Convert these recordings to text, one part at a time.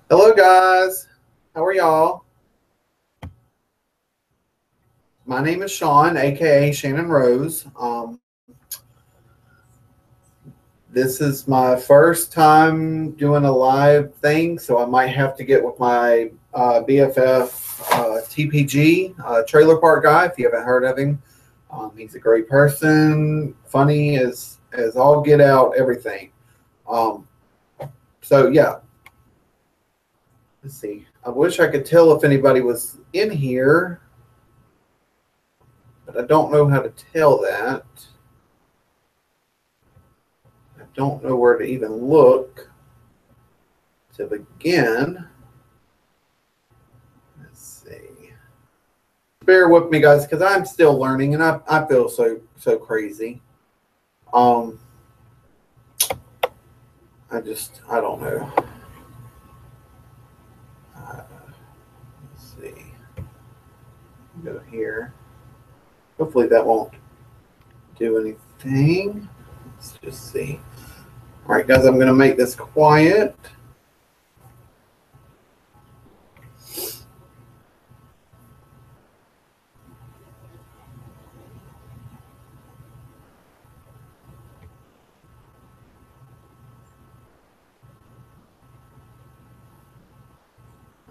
Hello, guys. How are y'all? My name is Sean, aka Shannon Rose. This is my first time doing a live thing, so I might have to get with my BFF TPG Trailer Park guy. If you haven't heard of him, he's a great person, funny as all get out, everything. Um, so yeah, let's see. I wish I could tell if anybody was in here, but I don't know how to tell that. I don't know where to even look to begin. Let's see. Bear with me, guys, because I'm still learning, and I feel so crazy. Um, I don't know. Let's see. Go here. Hopefully that won't do anything. Let's just see. All right, guys, I'm going to make this quiet.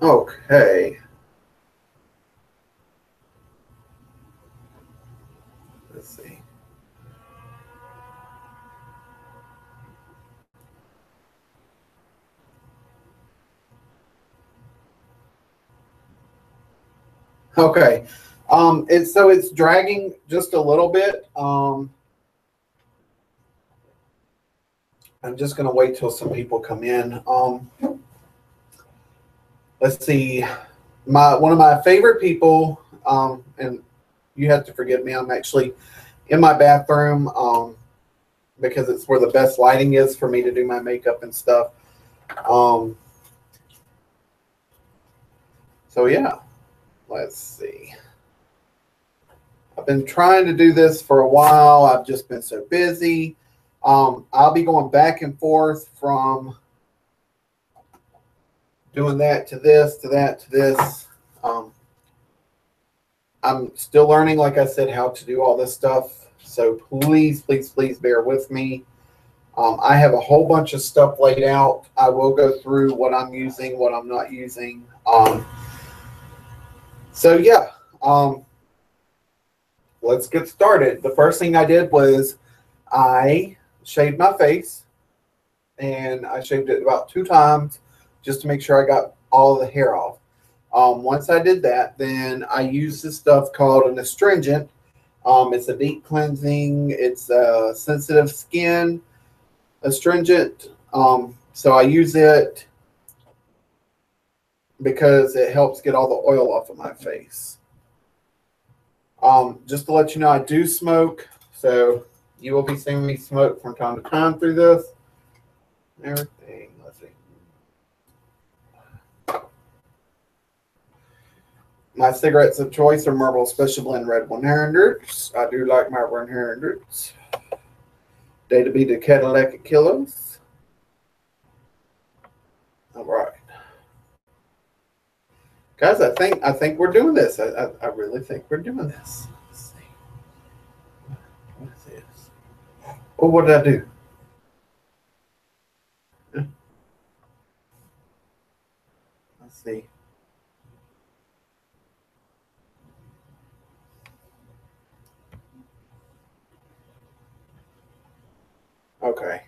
Okay. Let's see. Okay. It's dragging just a little bit. I'm just gonna wait till some people come in. Let's see. One of my favorite people, and you have to forgive me. I'm actually in my bathroom because it's where the best lighting is for me to do my makeup and stuff. Um, so yeah, let's see. I've been trying to do this for a while. I've just been so busy. I'll be going back and forth from doing that to this, to that, to this. I'm still learning, like I said, how to do all this stuff. So please, please, please bear with me. I have a whole bunch of stuff laid out. I will go through what I'm using, what I'm not using. So yeah, let's get started. The first thing I did was I shaved my face, and I shaved it about 2 times just to make sure I got all the hair off. Once I did that, then I used this stuff called an astringent. It's a deep cleansing. It's a sensitive skin astringent. So I use it because it helps get all the oil off of my face. Just to let you know, I do smoke, so you will be seeing me smoke from time to time through this. Everything. Let's see. My cigarettes of choice are Marlboro Special Blend Red 100s. I do like my 100s. Day to be the Cadillac Kilos. All right, guys. I think we're doing this. I really think we're doing this. Let's see. What is this? Oh, what did I do? Let's see. Okay.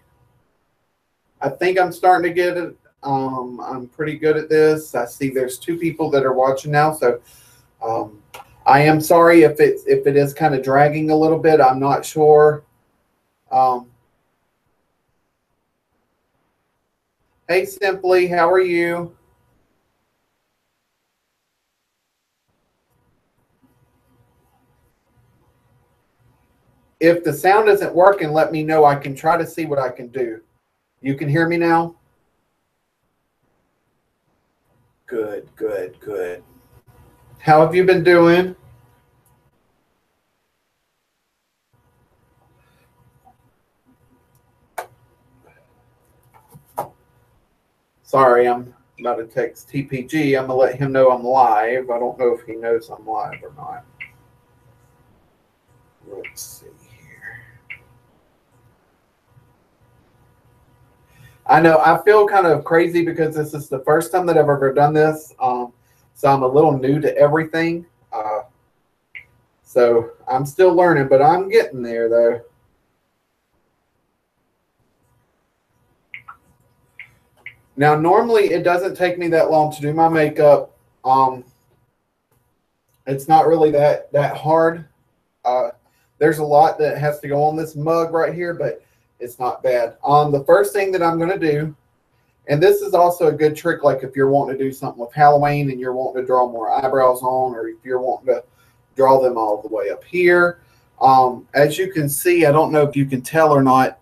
I think I'm starting to get it. I'm pretty good at this. I see there's 2 people that are watching now, so um, I am sorry if it is kind of dragging a little bit. I'm not sure. Um, hey, Simply, how are you? If the sound isn't working, let me know. I can try to see what I can do. You can hear me now? Good, good, good. How have you been doing? Sorry, I'm about to text TPG. I'm going to let him know I'm live. I don't know if he knows I'm live or not. Let's see here. I know I feel kind of crazy because this is the first time that I've ever done this. So I'm a little new to everything. So I'm still learning, but I'm getting there though. Now, normally it doesn't take me that long to do my makeup. It's not really that hard. There's a lot that has to go on this mug right here, but it's not bad. The first thing that I'm going to do, and this is also a good trick, like if you're wanting to do something with Halloween and you're wanting to draw more eyebrows on, or if you're wanting to draw them all the way up here. As you can see, I don't know if you can tell or not,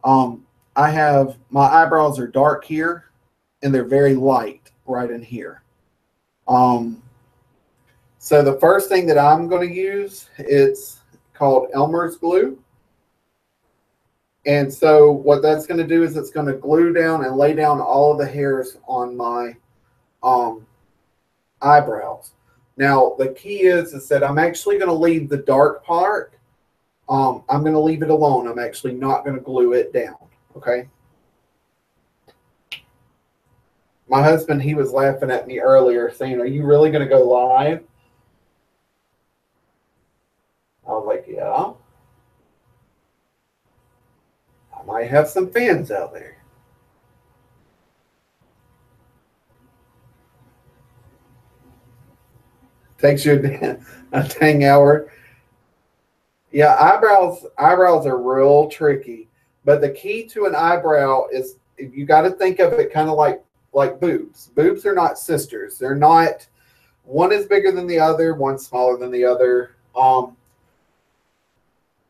I have, my eyebrows are dark here, and they're very light right in here. So the first thing that I'm going to use, it's called Elmer's glue. And so what that's going to do is it's going to glue down and lay down all of the hairs on my eyebrows. Now, the key is that I'm actually going to leave the dark part. I'm going to leave it alone. I'm actually not going to glue it down. Okay. My husband, he was laughing at me earlier saying, "Are you really going to go live?" I was like, yeah. I might have some fans out there. Takes you a dang hour. Yeah, eyebrows are real tricky. But the key to an eyebrow is you got to think of it kind of like boobs. Boobs are not sisters. They're not, one is bigger than the other, one's smaller than the other.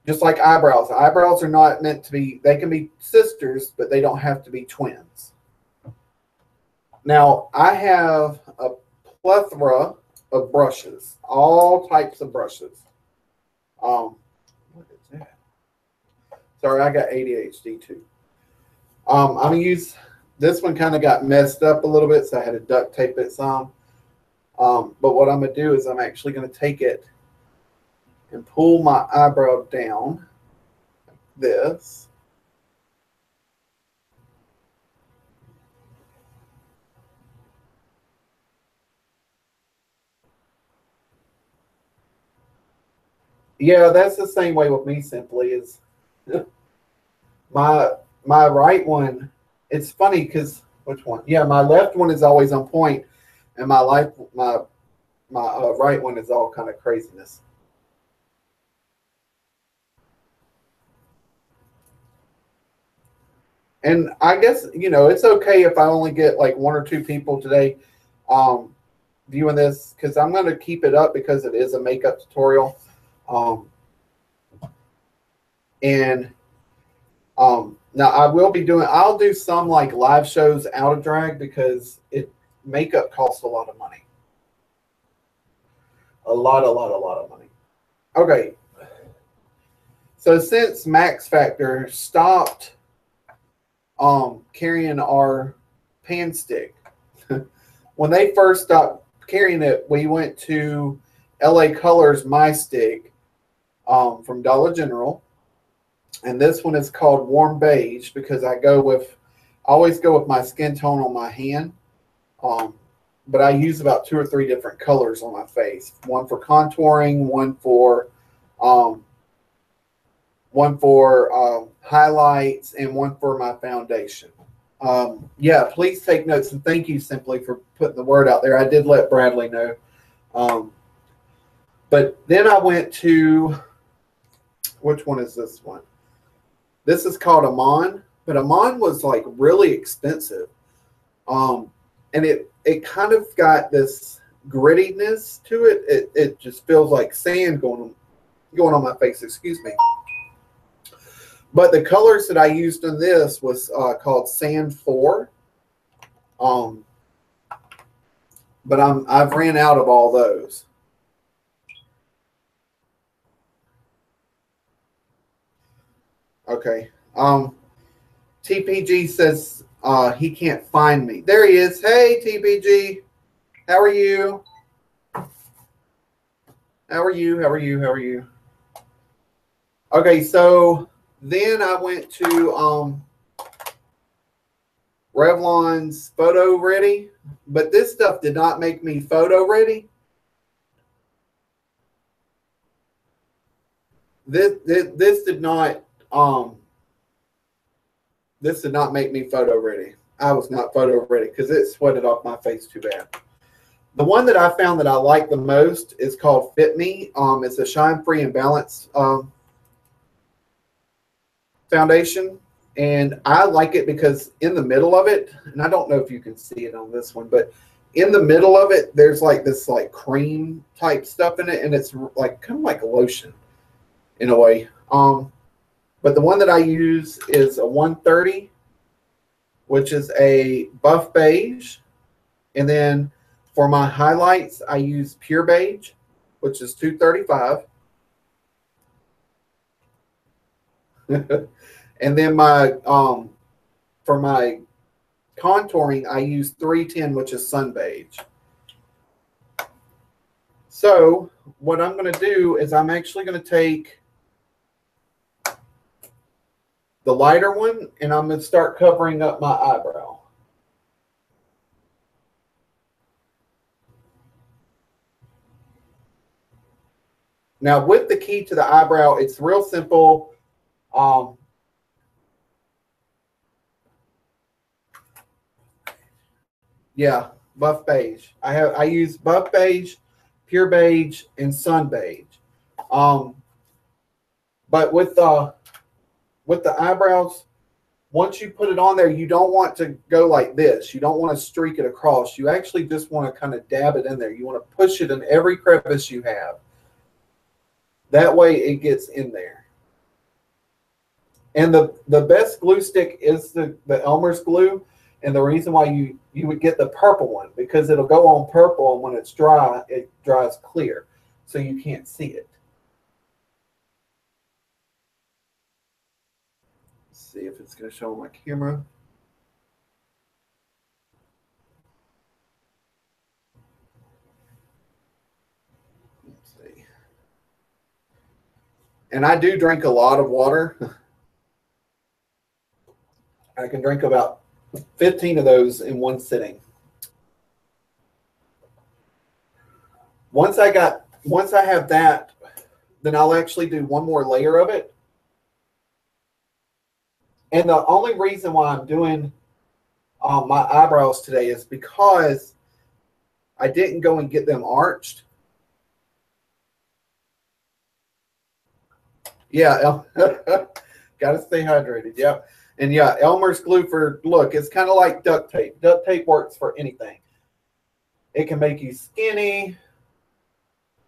Just like eyebrows. Eyebrows are not meant to be, they can be sisters, but they don't have to be twins. Now, I have a plethora of brushes, all types of brushes. What is that? Sorry, I got ADHD too. I'm going to use, this one kind of got messed up a little bit, so I had to duct tape it some. But what I'm going to do is I'm actually going to take it and pull my eyebrow down like this. Yeah, that's the same way with me simply is my right one, it's funny because which one? Yeah, my left one is always on point, and my right one is all kind of craziness. And I guess, it's okay if I only get like one or two people today viewing this, because I'm going to keep it up because it is a makeup tutorial. And now I will be I'll do some like live shows out of drag because makeup costs a lot of money. A lot of money. Okay. So since Max Factor stopped carrying our pan stick, when they first stopped carrying it, we went to LA Colors My Stick from Dollar General. And this one is called Warm Beige because I always go with my skin tone on my hand. But I use about 2 or 3 different colors on my face. One for contouring, one for highlights, and one for my foundation. Yeah, please take notes, and thank you simply for putting the word out there. I did let Bradley know. But then I went to, which one is this one? This is called Amon, but Amon was like really expensive. And it kind of got this grittiness to it. It just feels like sand going on my face, excuse me. But the colors that I used in this was called Sand 4. But I've ran out of all those. Okay. TPG says he can't find me. There he is. Hey, TPG. How are you? How are you? How are you? How are you? Okay, so then I went to Revlon's Photo Ready, but this stuff did not make me photo ready. This did not this did not make me photo ready. I was not photo ready because it sweated off my face too bad. The one that I found that I like the most is called Fit Me. It's a shine free and balance foundation, and I like it because in the middle of it, and I don't know if you can see it on this one, but in the middle of it, there's like this like cream type stuff in it, and it's like kind of like a lotion in a way. But the one that I use is a 130, which is a buff beige, and then for my highlights, I use pure beige, which is 235. And then my for my contouring, I use 310, which is sun beige. So what I'm going to do is I'm actually going to take the lighter one, and I'm going to start covering up my eyebrow. Now, with the key to the eyebrow, it's real simple. Yeah, buff beige. I use buff beige, pure beige, and sun beige. But with the eyebrows, once you put it on there, you don't want to go like this. You don't want to streak it across. You actually just want to kind of dab it in there. You want to push it in every crevice you have. That way it gets in there. And the best glue stick is the Elmer's glue. And the reason why you would get the purple one, because it'll go on purple, and when it's dry, it dries clear. So you can't see it. Let's see if it's going to show on my camera. Let's see. And I do drink a lot of water. I can drink about 15 of those in one sitting. Once I have that, then I'll actually do one more layer of it. And the only reason why I'm doing my eyebrows today is because I didn't go and get them arched. Yeah, gotta stay hydrated. Yeah. And yeah, Elmer's glue for, look, it's kind of like duct tape. Duct tape works for anything. It can make you skinny.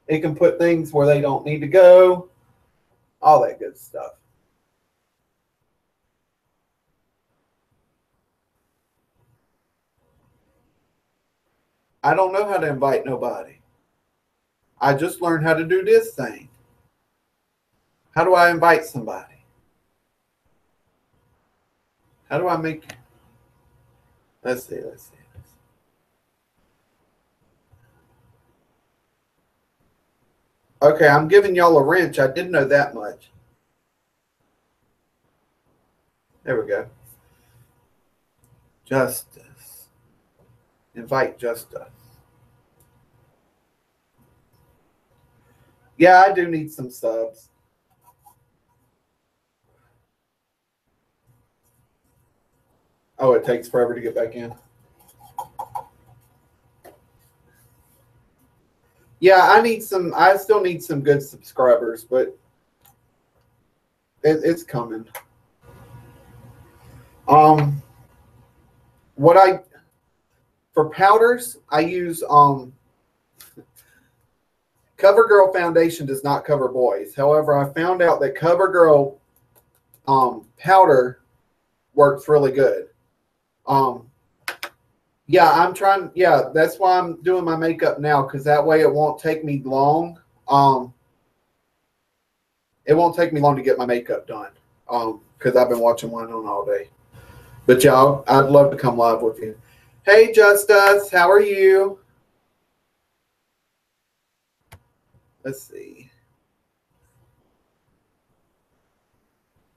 It can put things where they don't need to go. All that good stuff. I don't know how to invite nobody. I just learned how to do this thing. How do I invite somebody? How do I make... Let's see. Okay, I'm giving y'all a wrench. I didn't know that much. There we go. Justice. Invite Justice. Yeah, I do need some subs. Oh, it takes forever to get back in. Yeah, I still need some good subscribers, but it's coming. For powders, I use CoverGirl foundation does not cover boys. However, I found out that CoverGirl powder works really good. Yeah, that's why I'm doing my makeup now, because that way it won't take me long. It won't take me long to get my makeup done. Because I've been watching WYNONNA all day. But y'all, I'd love to come live with you. Hey, Justice, how are you? Let's see.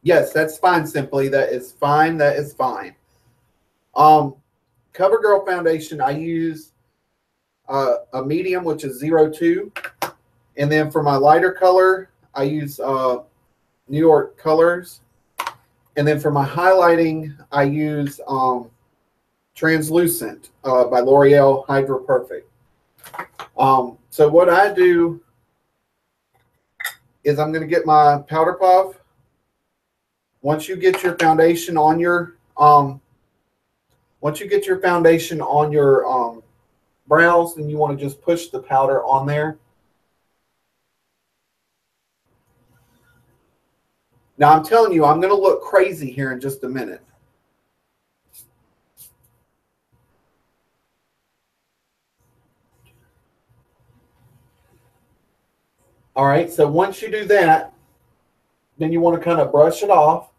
Yes, that's fine, Simply. That is fine. That is fine. CoverGirl foundation, I use a medium, which is 02. And then for my lighter color, I use New York Colors. And then for my highlighting, I use Translucent by L'Oreal Hydro Perfect. So what I do is I'm going to get my powder puff. Once you get your foundation on your brows, then you want to just push the powder on there. Now I'm telling you, I'm going to look crazy here in just a minute. All right, so once you do that, then you want to kind of brush it off.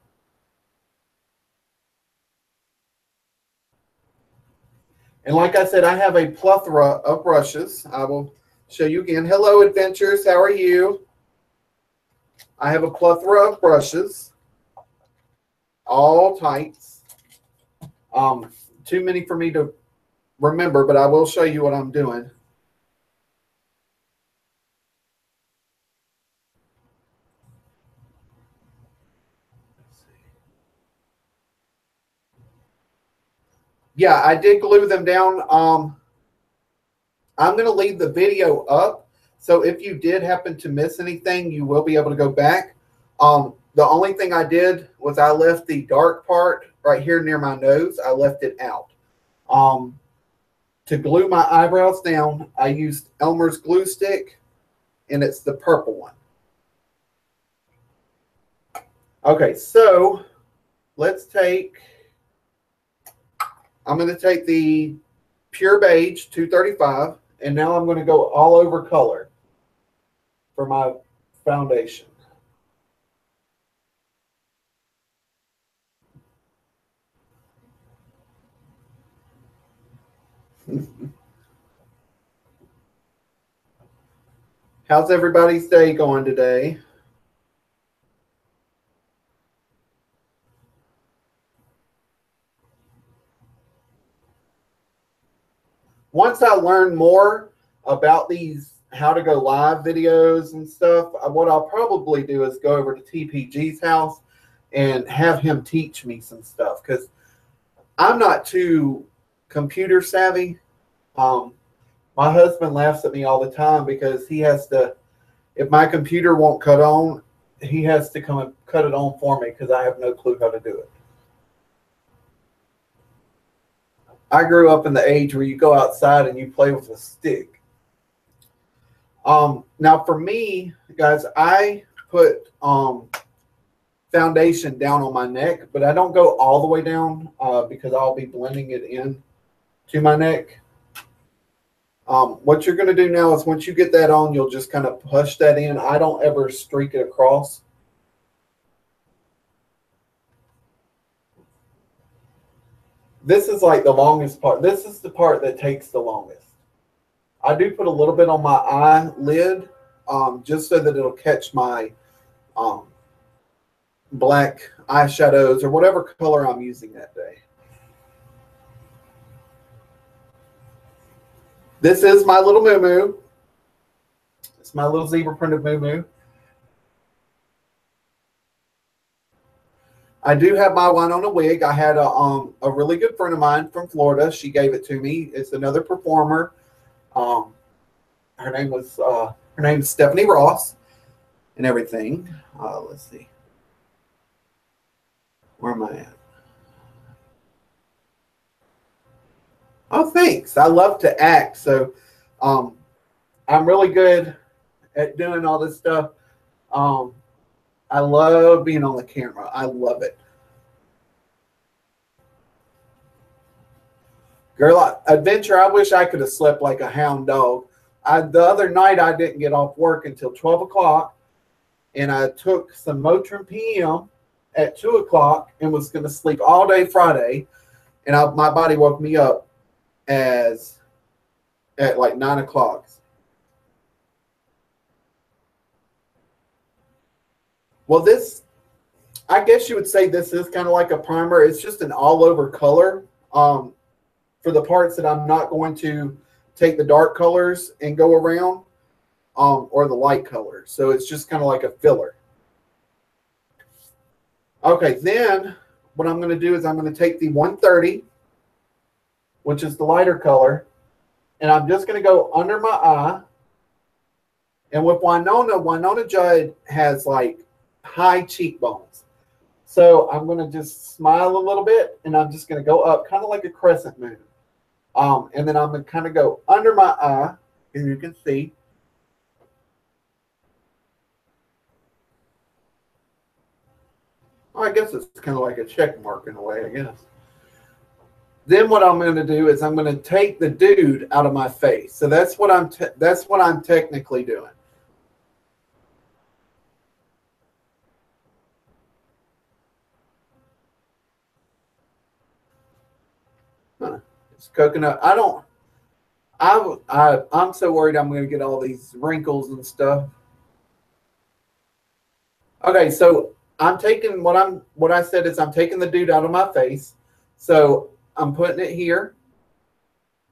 And like I said, I have a plethora of brushes. I will show you again. Hello, Adventures. How are you? I have a plethora of brushes, all types. Too many for me to remember, but I will show you what I'm doing. Yeah, I did glue them down. I'm going to leave the video up. So if you did happen to miss anything, you will be able to go back. The only thing I did was I left the dark part right here near my nose. I left it out. To glue my eyebrows down, I used Elmer's glue stick, and it's the purple one. Okay, so let's take, I'm going to take the Pure Beige 235, and now I'm going to go all over color for my foundation. How's everybody's day going today? Once I learn more about these how to go live videos and stuff, what I'll probably do is go over to TPG's house and have him teach me some stuff, because I'm not too computer savvy. My husband laughs at me all the time because he has to, if my computer won't cut on, he has to come and cut it on for me because I have no clue how to do it. I grew up in the age where you go outside and you play with a stick. Now for me, guys, I put foundation down on my neck, but I don't go all the way down because I'll be blending it in to my neck. What you're going to do now is once you get that on, you'll just kind of push that in. I don't ever streak it across. This is like the longest part. This is the part that takes the longest. I do put a little bit on my eyelid just so that it'll catch my black eyeshadows or whatever color I'm using that day. This is my little moo-moo. It's my little zebra printed moo-moo. I do have my WYNONNA wig. I had a really good friend of mine from Florida. She gave it to me. It's another performer. Her name's Stephanie Ross and everything. Let's see. Where am I at? Oh, thanks. I love to act, so I'm really good at doing all this stuff. I love being on the camera. I love it. Girl, Adventure, I wish I could have slept like a hound dog. The other night, I didn't get off work until 12 o'clock, and I took some Motrin PM, at 2 o'clock and was going to sleep all day Friday. And my body woke me up at like 9 o'clock. Well, this, I guess you would say this is kind of like a primer. It's just an all-over color for the parts that I'm not going to take the dark colors and go around or the light colors. So it's just kind of like a filler. Okay, then what I'm going to do is I'm going to take the 130, which is the lighter color, and I'm just going to go under my eye. And with Winona Judd has like high cheekbones. So I'm going to just smile a little bit, and I'm just going to go up kind of like a crescent moon. And then I'm going to kind of go under my eye, as you can see. I guess it's kind of like a check mark in a way, I guess. Then what I'm going to do is I'm going to take the dude out of my face. So that's what I'm technically doing. It's coconut. I'm so worried I'm going to get all these wrinkles and stuff. Okay, so I'm taking what I said is I'm taking the dude out of my face. So I'm putting it here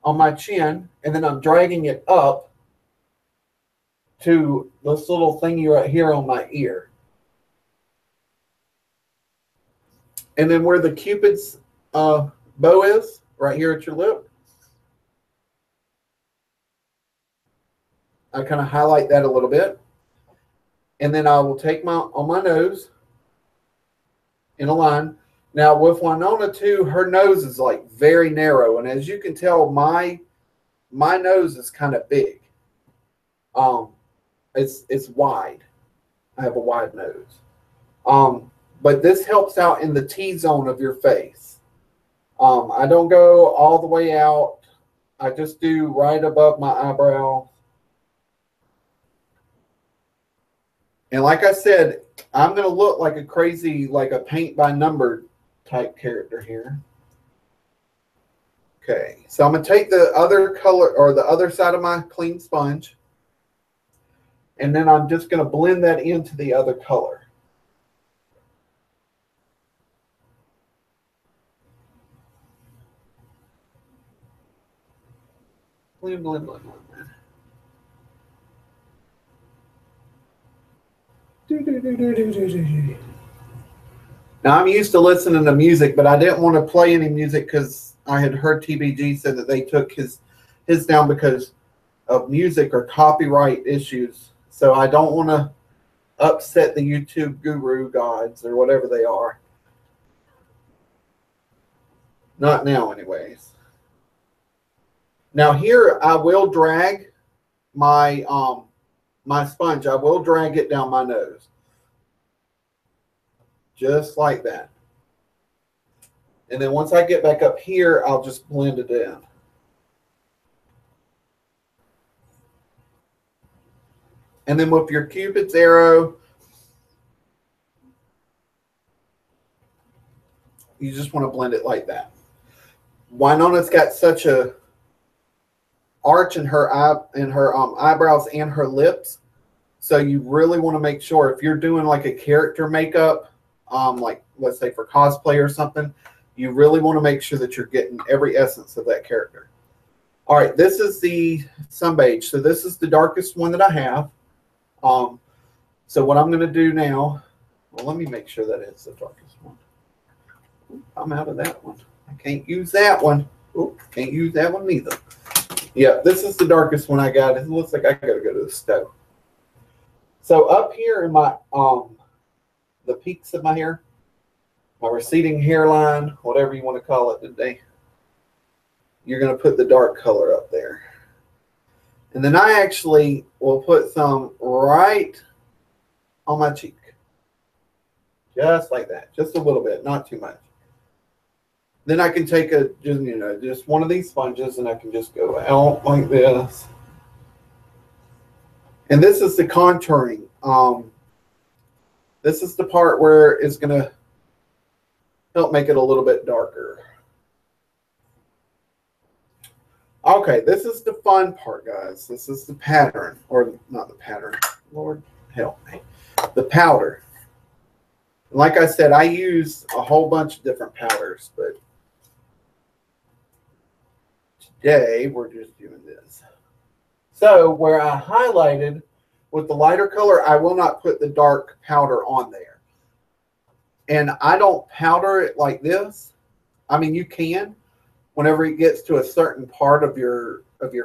on my chin, and then I'm dragging it up to this little thingy right here on my ear. And then where the Cupid's bow is, right here at your lip, I kind of highlight that a little bit. And then I will take on my nose in a line. Now with Winona too, her nose is like very narrow, and as you can tell, my nose is kind of big. It's wide. I have a wide nose. But this helps out in the T-zone of your face. I don't go all the way out. I just do right above my eyebrow. And like I said, I'm going to look like a crazy, like a paint by number type character here. Okay, so I'm going to take the other color or the other side of my clean sponge, and then I'm just going to blend that into the other color. Blend, blend, blend, blend. Now, I'm used to listening to music, but I didn't want to play any music because I had heard TBG said that they took his down because of music or copyright issues. So I don't want to upset the YouTube guru gods or whatever they are. Not now, anyways. Now here I will drag my my sponge. I will drag it down my nose. Just like that. And then once I get back up here, I'll just blend it in. And then with your Cupid's arrow, you just want to blend it like that. Wynonna's got such a arch in her eyebrows and her lips, so you really want to make sure if you're doing like a character makeup, like let's say for cosplay or something, you really want to make sure that you're getting every essence of that character. All right, this is the sun beige, so this is the darkest one that I have. So what I'm going to do now, well, let me make sure that it's the darkest one. I'm out of that one. I can't use that one. Oh, can't use that one neither. Yeah, this is the darkest one I got. It looks like I gotta go to the stove. So up here in my the peaks of my hair, my receding hairline, whatever you want to call it today, you're gonna put the dark color up there. And then I actually will put some right on my cheek. Just like that. Just a little bit, not too much. Then I can take just one of these sponges and I can just go out like this. And this is the contouring. This is the part where it's going to help make it a little bit darker. Okay, this is the fun part, guys. This is the pattern, or not the pattern. Lord help me. The powder. Like I said, I use a whole bunch of different powders, but today we're just doing this. So where I highlighted with the lighter color, I will not put the dark powder on there. And I don't powder it like this. I mean, you can whenever it gets to a certain part of your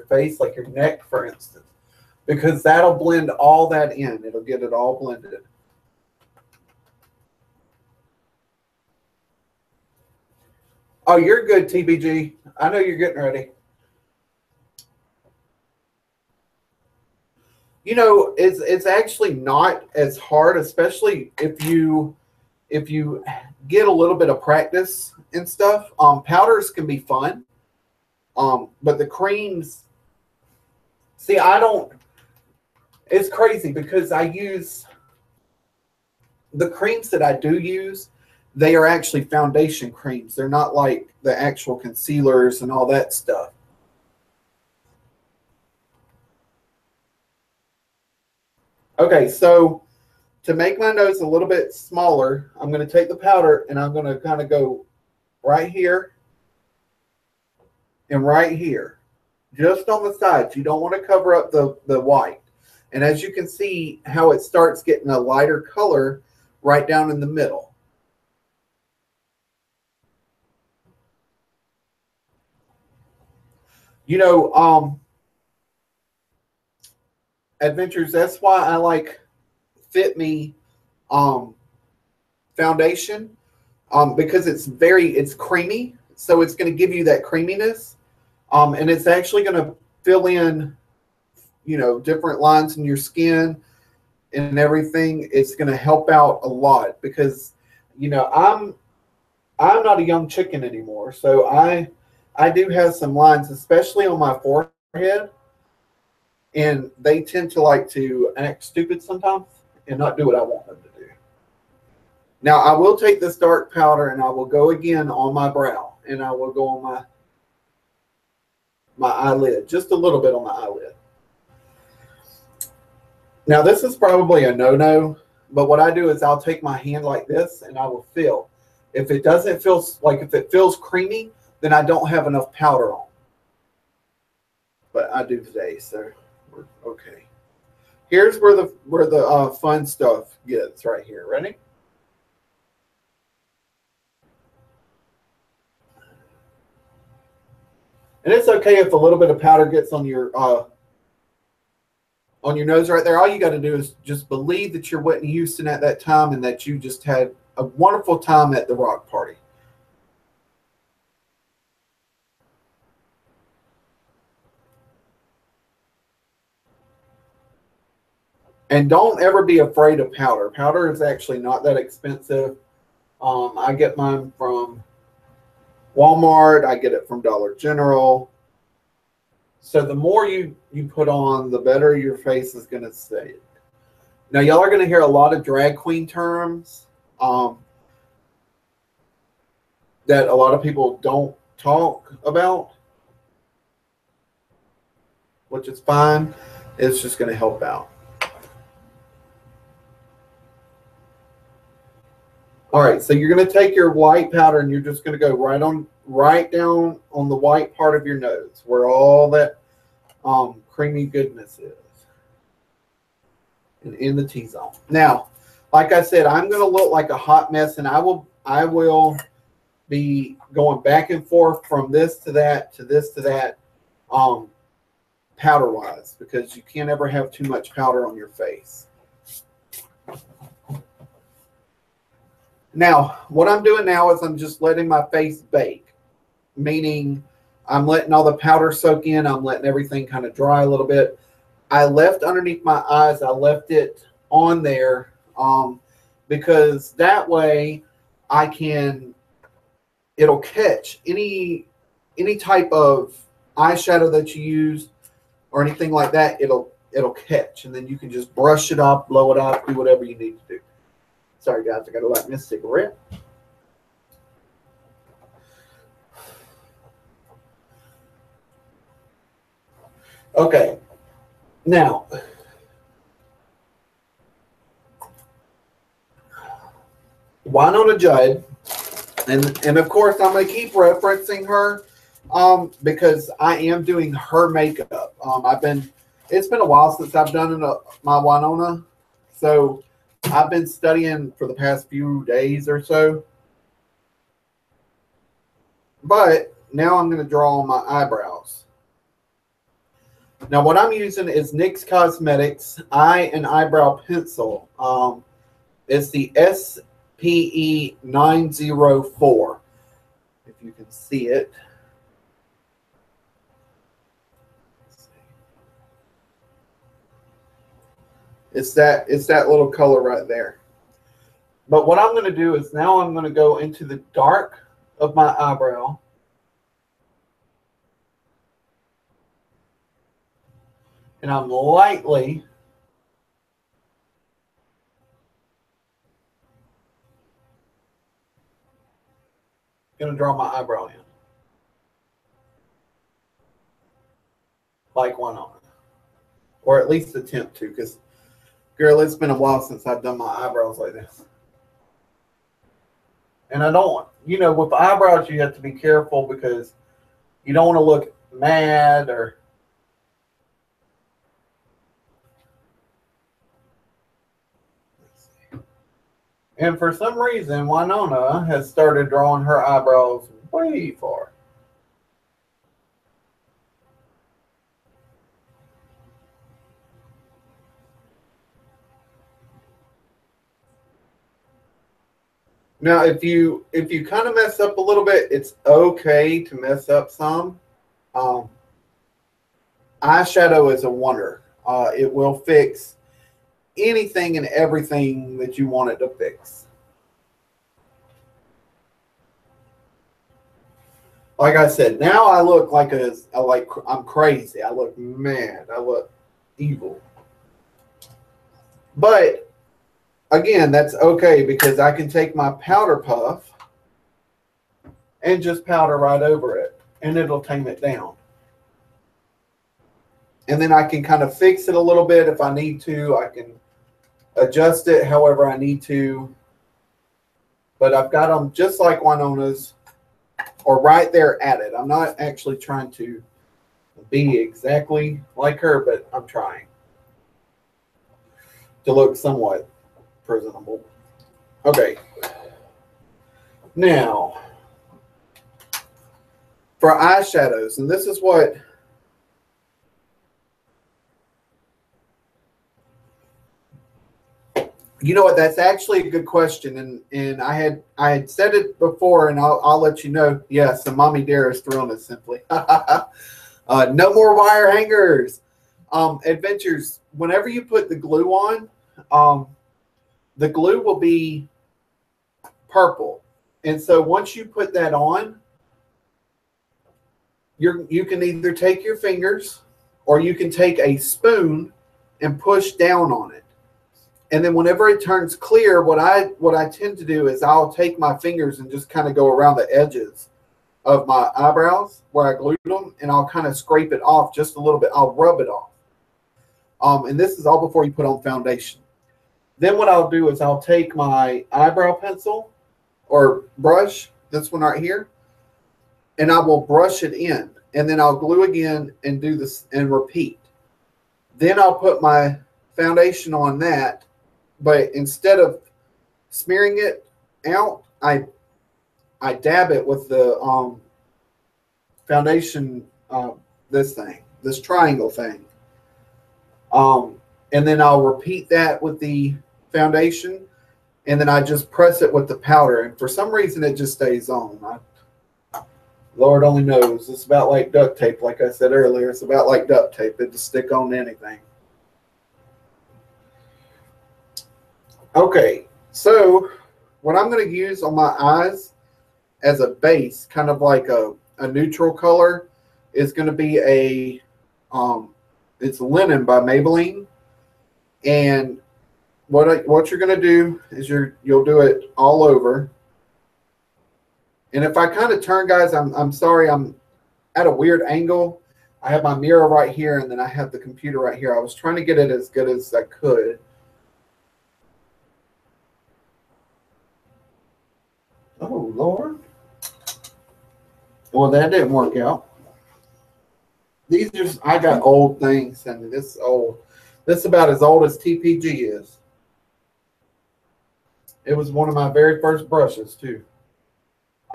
face, like your neck, for instance, because that'll blend all that in. It'll get it all blended. Oh, you're good, TBG. I know you're getting ready. You know, it's actually not as hard, especially if you get a little bit of practice and stuff. Powders can be fun, but the creams. See, I don't. It's crazy because I use the creams that I do use. They are actually foundation creams. They're not like the actual concealers and all that stuff. Okay, so to make my nose a little bit smaller, I'm going to take the powder and I'm going to kind of go right here and right here, just on the sides. You don't want to cover up the white. And as you can see how it starts getting a lighter color right down in the middle. You know, Adventures, that's why I like Fit Me foundation, because it's creamy, so it's going to give you that creaminess, and it's actually going to fill in, you know, different lines in your skin and everything. It's going to help out a lot because, you know, I'm not a young chicken anymore, so I do have some lines, especially on my forehead, and they tend to like to act stupid sometimes and not do what I want them to do. Now, I will take this dark powder and I will go again on my brow, and I will go on my eyelid, just a little bit on my eyelid. Now, this is probably a no-no, but what I do is I'll take my hand like this and I will feel. If it doesn't feel like, if it feels creamy, then I don't have enough powder on. But I do today, so we're okay. Here's where the fun stuff gets right here. Ready? And it's okay if a little bit of powder gets on your nose right there. All you got to do is just believe that you're Whitney Houston at that time and that you just had a wonderful time at the rock party. And don't ever be afraid of powder. Powder is actually not that expensive. I get mine from Walmart. I get it from Dollar General. So the more you put on, the better your face is going to stay. Now, y'all are going to hear a lot of drag queen terms that a lot of people don't talk about, which is fine. It's just going to help out. All right, so you're going to take your white powder and you're just going to go right down on the white part of your nose where all that creamy goodness is, and in the T-zone. Now, like I said, I'm going to look like a hot mess, and I will be going back and forth from this to that to this to that, powder wise, because you can't ever have too much powder on your face. Now, what I'm doing now is I'm just letting my face bake, meaning I'm letting all the powder soak in. I'm letting everything kind of dry a little bit. I left underneath my eyes, I left it on there because that way it'll catch any type of eyeshadow that you use or anything like that. It'll catch, and then you can just brush it off, blow it off, do whatever you need to do. Sorry, guys, I got to light me a cigarette. Okay. Now, WYNONNA JUDD, and of course I'm going to keep referencing her because I am doing her makeup. It's been a while since I've done my WYNONNA, so I've been studying for the past few days or so. But now I'm going to draw on my eyebrows. Now what I'm using is NYX Cosmetics Eye and Eyebrow Pencil. It's the SPE 904. If you can see it. It's that little color right there. But what I'm going to do is now I'm going to go into the dark of my eyebrow. And I'm lightly going to draw my eyebrow in. Like WYNONNA. Or at least attempt to, because, girl, it's been a while since I've done my eyebrows like this. And I don't, with eyebrows, you have to be careful because you don't want to look mad or... And for some reason, WYNONNA has started drawing her eyebrows way far. Now, if you kind of mess up a little bit, it's okay to mess up some. Eyeshadow is a wonder. It will fix anything and everything that you want it to fix. Like I said, now I look like I'm crazy. I look mad. I look evil. But again, that's okay because I can take my powder puff and just powder right over it, and it'll tame it down. And then I can kind of fix it a little bit if I need to. I can adjust it however I need to. But I've got them just like WYNONNA's, or right there at it. I'm not actually trying to be exactly like her, but I'm trying to look somewhat presentable. Okay. Now, for eyeshadows, and this is what... You know what? That's actually a good question, and I had said it before, and I'll let you know. Yes, and Mommy Dare is throwing us simply. No more wire hangers. Adventures. Whenever you put the glue on, the glue will be purple, and so once you put that on, you can either take your fingers or you can take a spoon and push down on it. And then whenever it turns clear, what I tend to do is I'll take my fingers and just kind of go around the edges of my eyebrows where I glued them, and I'll kind of scrape it off just a little bit. I'll rub it off. And this is all before you put on foundation. Then what I'll do is I'll take my eyebrow pencil or brush, this one right here, and I will brush it in. And then I'll glue again and do this and repeat. Then I'll put my foundation on that. But instead of smearing it out, I dab it with the foundation, this triangle thing. And then I'll repeat that with the foundation, and then I just press it with the powder. And for some reason, it just stays on. Lord only knows. It's about like duct tape, like I said earlier. It's about like duct tape. It just stick on anything. Okay, so what I'm going to use on my eyes as a base, kind of like a neutral color, is going to be it's Linen by Maybelline. And what you're going to do is you'll do it all over. And if I kind of turn, guys, I'm sorry, I'm at a weird angle. I have my mirror right here, and then I have the computer right here. I was trying to get it as good as I could. Oh, Lord. Well, that didn't work out. These are, I got old things, and this is old. This is about as old as TPG is. It was one of my very first brushes, too.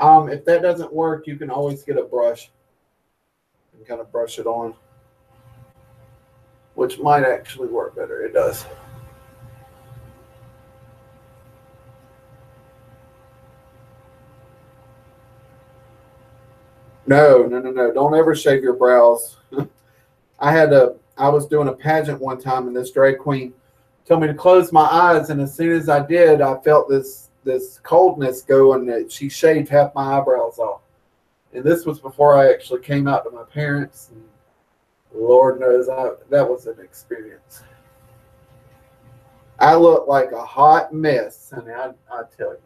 If that doesn't work, you can always get a brush and kind of brush it on, which might actually work better. It does. No. Don't ever shave your brows. I was doing a pageant one time, and this drag queen told me to close my eyes, and as soon as I did, I felt this coldness go, and that she shaved half my eyebrows off. And this was before I actually came out to my parents. And Lord knows that was an experience. I look like a hot mess, honey, I tell you.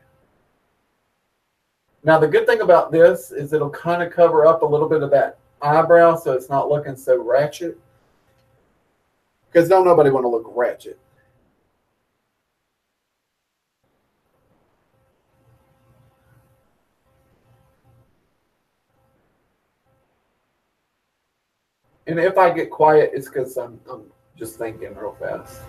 Now, the good thing about this is it'll kind of cover up a little bit of that eyebrow, so it's not looking so ratchet. Because don't nobody want to look ratchet. And if I get quiet, it's because I'm just thinking real fast.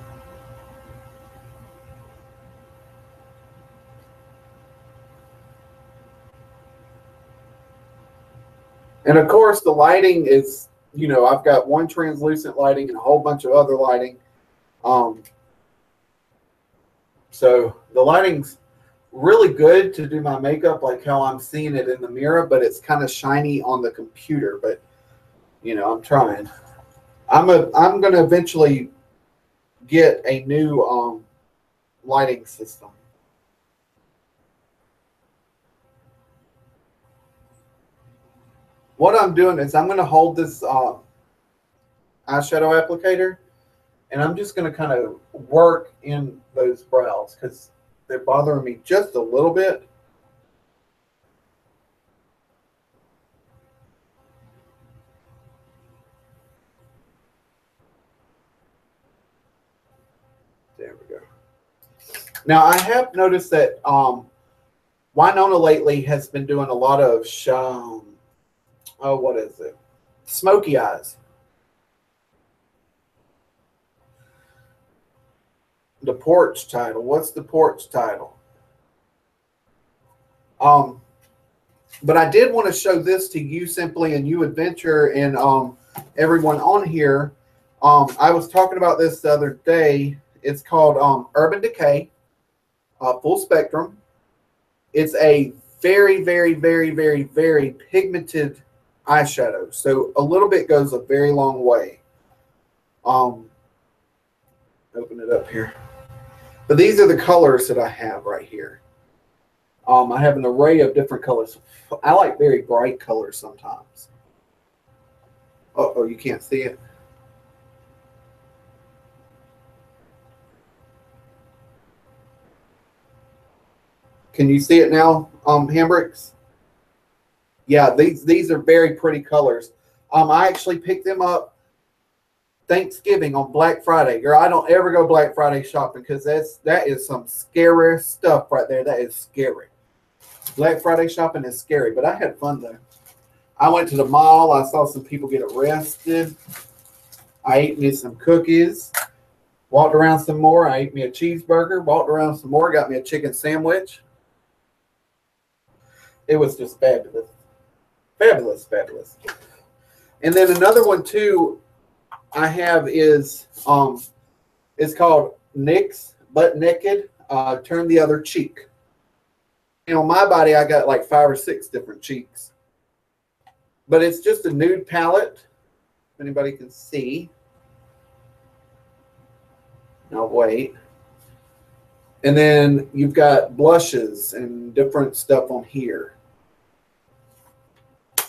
And of course, the lighting is, you know, I've got one translucent lighting and a whole bunch of other lighting. So the lighting's really good to do my makeup, like how I'm seeing it in the mirror, but it's kind of shiny on the computer. But you know, I'm trying. I'm going to eventually get a new lighting system. What I'm doing is I'm going to hold this eyeshadow applicator, and I'm just going to kind of work in those brows because they're bothering me just a little bit. There we go. Now, I have noticed that WYNONNA lately has been doing a lot of what is it? Smoky eyes. The porch title. What's the porch title? But I did want to show this to you simply and you adventure and everyone on here. I was talking about this the other day. It's called Urban Decay Full Spectrum. It's a very, very, very, very, very pigmented eyeshadow. So a little bit goes a very long way. Open it up here. But these are the colors that I have right here. I have an array of different colors. I like very bright colors sometimes. Uh-oh, you can't see it. Can you see it now, Hambricks? Yeah, these are very pretty colors. I actually picked them up Thanksgiving on Black Friday. Girl, I don't ever go Black Friday shopping because that is some scary stuff right there. That is scary. Black Friday shopping is scary, but I had fun though. I went to the mall. I saw some people get arrested. I ate me some cookies. Walked around some more. I ate me a cheeseburger. Walked around some more. Got me a chicken sandwich. It was just fabulous. Fabulous, fabulous. And then another one too I have is it's called NYX Butt Naked Turn the Other Cheek. And on my body I got like 5 or 6 different cheeks. But it's just a nude palette. If anybody can see. Now wait. And then you've got blushes and different stuff on here.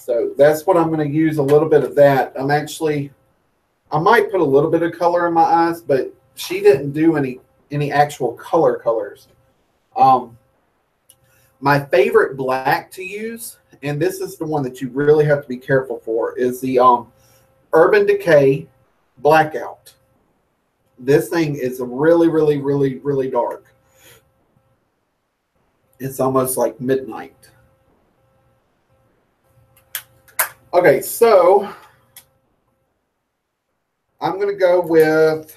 So that's what I'm going to use, a little bit of that. I might put a little bit of color in my eyes, but she didn't do any actual colors. My favorite black to use, and this is the one that you really have to be careful for, is the Urban Decay Blackout. This thing is really, really, really, really dark. It's almost like midnight. Okay, so I'm going to go with,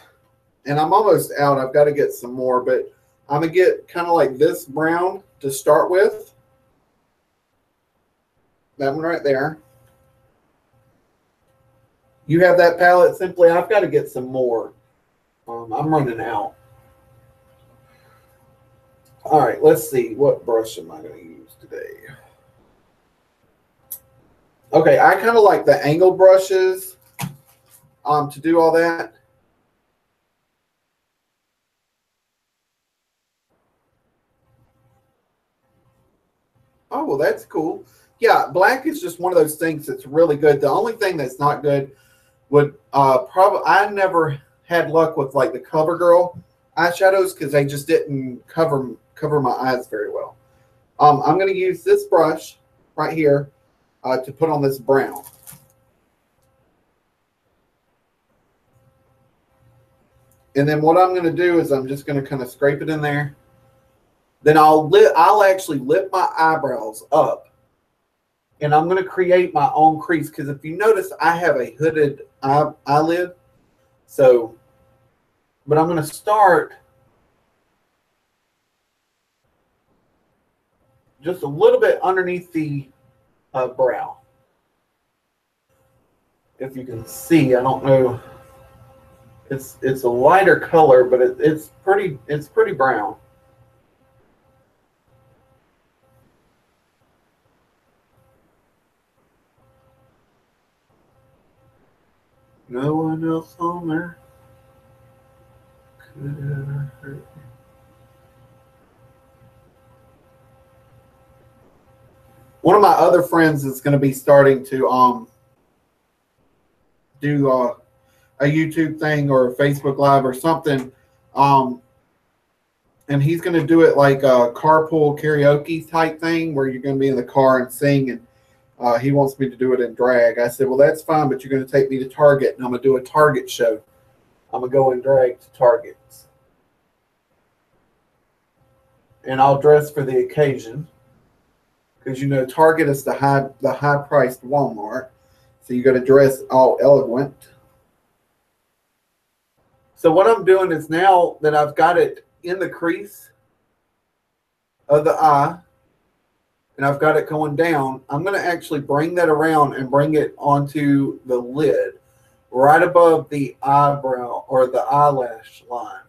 and I'm almost out. I've got to get some more, but I'm going to get kind of like this brown to start with. That one right there. You have that palette, Simply. I've got to get some more. I'm running out. All right, let's see. What brush am I going to use today? Okay, I kind of like the angle brushes to do all that. Oh, well, that's cool. Yeah, black is just one of those things that's really good. The only thing that's not good would probably, I never had luck with like the CoverGirl eyeshadows because they just didn't cover my eyes very well. I'm going to use this brush right here to put on this brown. And then what I'm going to do is I'm just going to kind of scrape it in there. Then I'll actually lift my eyebrows up, and I'm going to create my own crease because if you notice, I have a hooded eyelid. So, but I'm going to start just a little bit underneath the brow. If you can see, I don't know. It's a lighter color, but it's pretty brown. No one else on there could ever hurt me. One of my other friends is going to be starting to do a YouTube thing or a Facebook Live or something, and he's going to do it like a carpool karaoke type thing where you're going to be in the car and sing, and he wants me to do it in drag. I said, well, that's fine, but you're going to take me to Target, and I'm going to do a Target show. I'm going to go in drag to Targets, and I'll dress for the occasion. Because you know Target is the high priced Walmart, so you got to dress all elegant. So what I'm doing is now that I've got it in the crease of the eye, and I've got it going down, I'm going to actually bring that around and bring it onto the lid, right above the eyebrow or the eyelash line,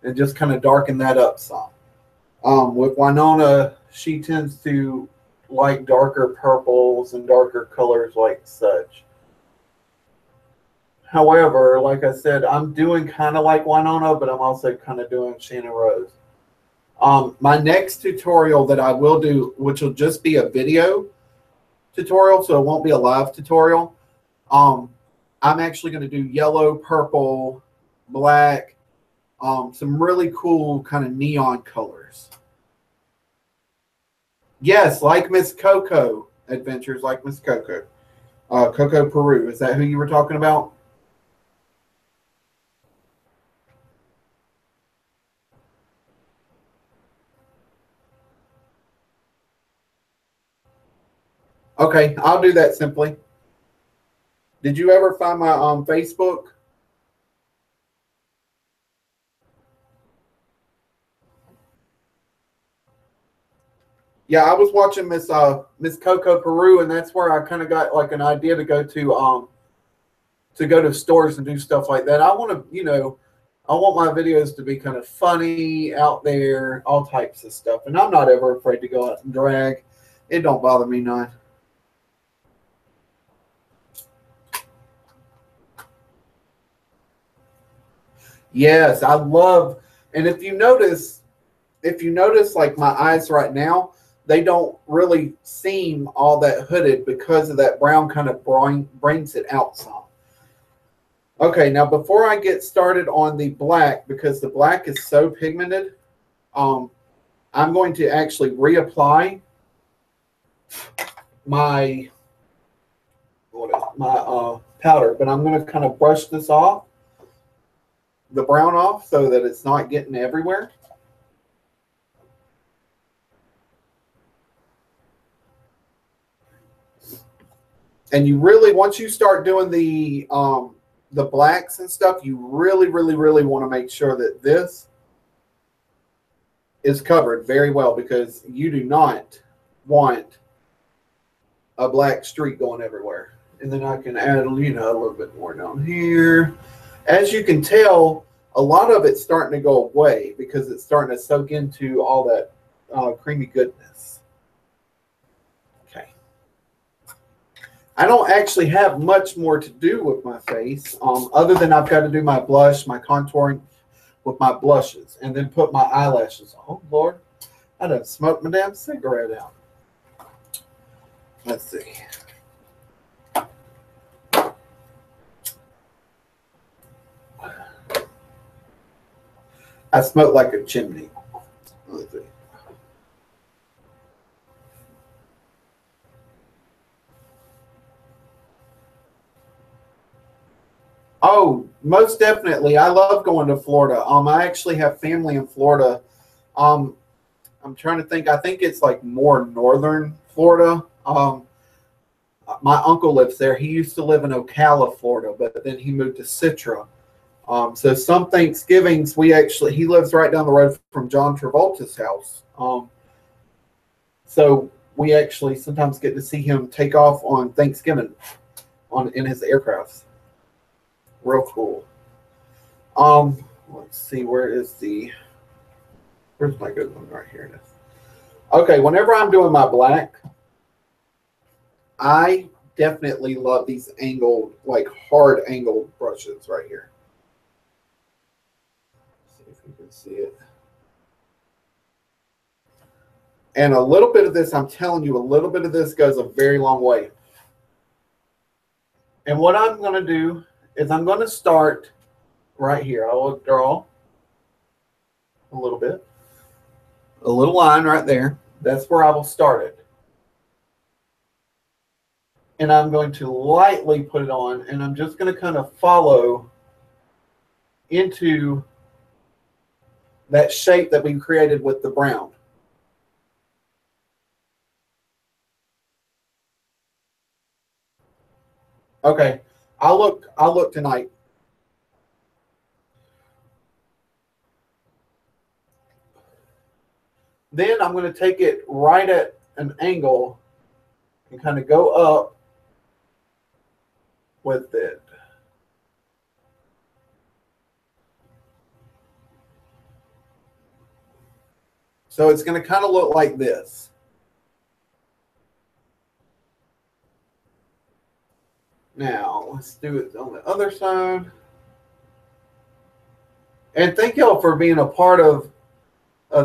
and just kind of darken that up some. With Winona, she tends to like darker purples and darker colors like such. However, like I said, I'm doing kind of like Winona, but I'm also kind of doing Shannon Rose. My next tutorial that I will do, which will just be a video tutorial, so it won't be a live tutorial. I'm actually going to do yellow, purple, black, some really cool kind of neon colors. Yes, like Miss Coco Adventures, like Miss Coco. Coco Peru. Is that who you were talking about? Okay, I'll do that simply. Did you ever find my Facebook? Yeah, I was watching Miss Coco Peru, and that's where I kind of got like an idea to go to stores and do stuff like that. I want to, I want my videos to be kind of funny, out there, all types of stuff. And I'm not ever afraid to go out and drag. It don't bother me none. Yes, I love, and if you notice like my eyes right now, they don't really seem all that hooded because of that brown kind of brings it out some. Okay, now before I get started on the black, because the black is so pigmented, I'm going to actually reapply my powder, but I'm going to kind of brush this off, the brown off, so that it's not getting everywhere. And you really, once you start doing the blacks and stuff, you really, really, really want to make sure that this is covered very well, because you do not want a black streak going everywhere. And then I can add, you know, a little bit more down here. As you can tell, a lot of it's starting to go away because it's starting to soak into all that creamy goodness. Okay. I don't actually have much more to do with my face, other than I've got to do my blush, my contouring with my blushes, and then put my eyelashes on. Oh, Lord. I done smoked my damn cigarette out. Let's see. I smoke like a chimney. Let's see. Oh, most definitely. I love going to Florida. I actually have family in Florida. I'm trying to think. I think it's like more northern Florida. My uncle lives there. He used to live in Ocala, Florida, but then he moved to Citra. So some Thanksgivings, he lives right down the road from John Travolta's house. So we actually sometimes get to see him take off on Thanksgiving in his aircrafts. Real cool. Let's see, where's my good one? Right here it is. Okay, whenever I'm doing my black, I definitely love these angled, like hard angled brushes right here. Let's see if you can see it. And a little bit of this, I'm telling you, a little bit of this goes a very long way. And what I'm going to do is I'm going to start right here. I will draw a little bit. A little line right there. That's where I will start it. And I'm going to lightly put it on, and I'm just going to kind of follow into that shape that we created with the brown. Okay, I'll look tonight. Then I'm going to take it right at an angle and kind of go up with it. So it's going to kind of look like this. Now, let's do it on the other side. And thank y'all for being a part of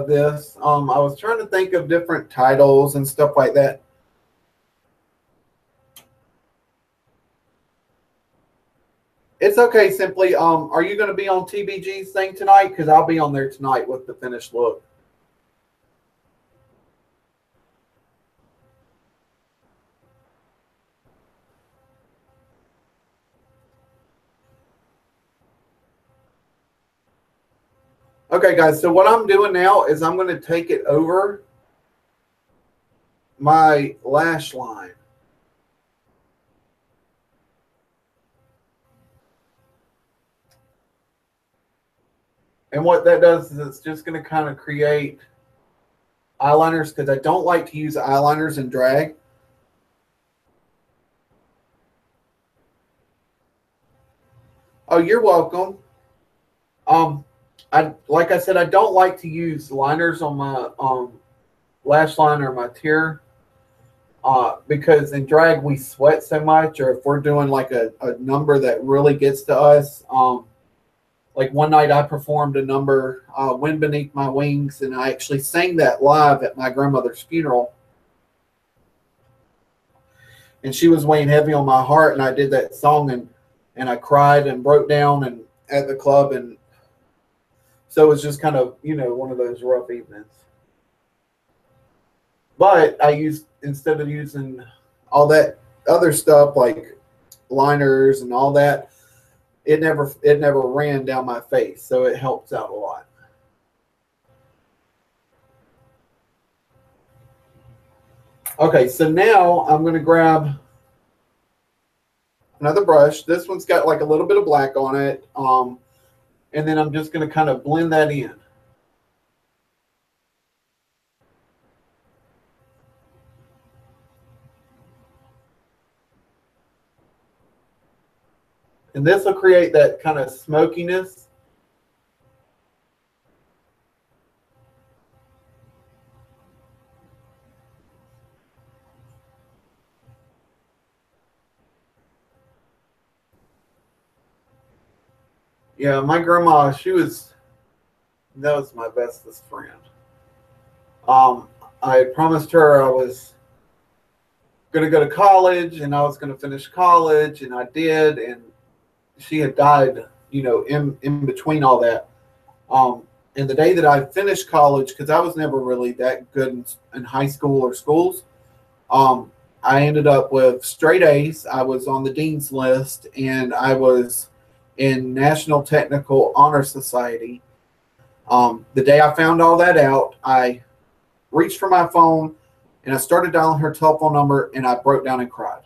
this. I was trying to think of different titles and stuff like that. It's okay, Simply. Are you going to be on TBG's thing tonight? Because I'll be on there tonight with the finished look. Okay, guys, so what I'm doing now is I'm going to take it over my lash line. And what that does is it's just going to kind of create eyeliners, because I don't like to use eyeliners in drag. Oh, you're welcome. Like I said, I don't like to use liners on my lash line or my tear, because in drag we sweat so much, or if we're doing like a number that really gets to us. Like one night I performed a number, Wind Beneath My Wings, and I actually sang that live at my grandmother's funeral. And she was weighing heavy on my heart, and I did that song, and I cried and broke down and at the club, and so it was just kind of, you know, one of those rough evenings. But I used, instead of using all that other stuff like liners and all that, it never ran down my face, so it helps out a lot. Okay, so now I'm going to grab another brush. This one's got like a little bit of black on it, and then I'm just going to kind of blend that in. And this will create that kind of smokiness. Yeah, my grandma, that was my bestest friend. I promised her I was going to go to college and I was going to finish college, and I did. And she had died, in between all that. And the day that I finished college, because I was never really that good in high school or schools, I ended up with straight A's. I was on the dean's list, and I was in National Technical Honor Society. The day I found all that out, I reached for my phone and I started dialing her telephone number, and I broke down and cried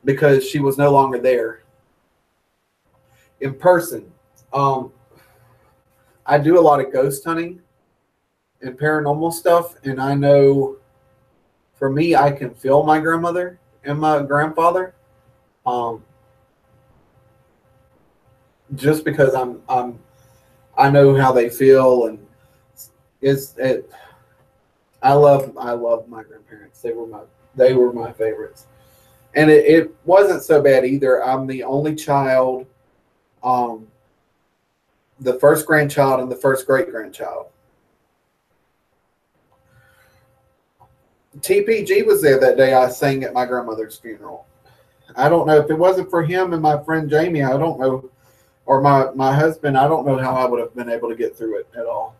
because she was no longer there in person. I do a lot of ghost hunting and paranormal stuff, and I know for me, I can feel my grandmother and my grandfather, just because I know how they feel, and I love my grandparents. They were my favorites, and it wasn't so bad either. I'm the only child, the first grandchild and the first great grandchild. TPG was there that day I sang at my grandmother's funeral. I don't know if it wasn't for him and my friend Jamie, I don't know, or my husband, I don't know how I would have been able to get through it at all.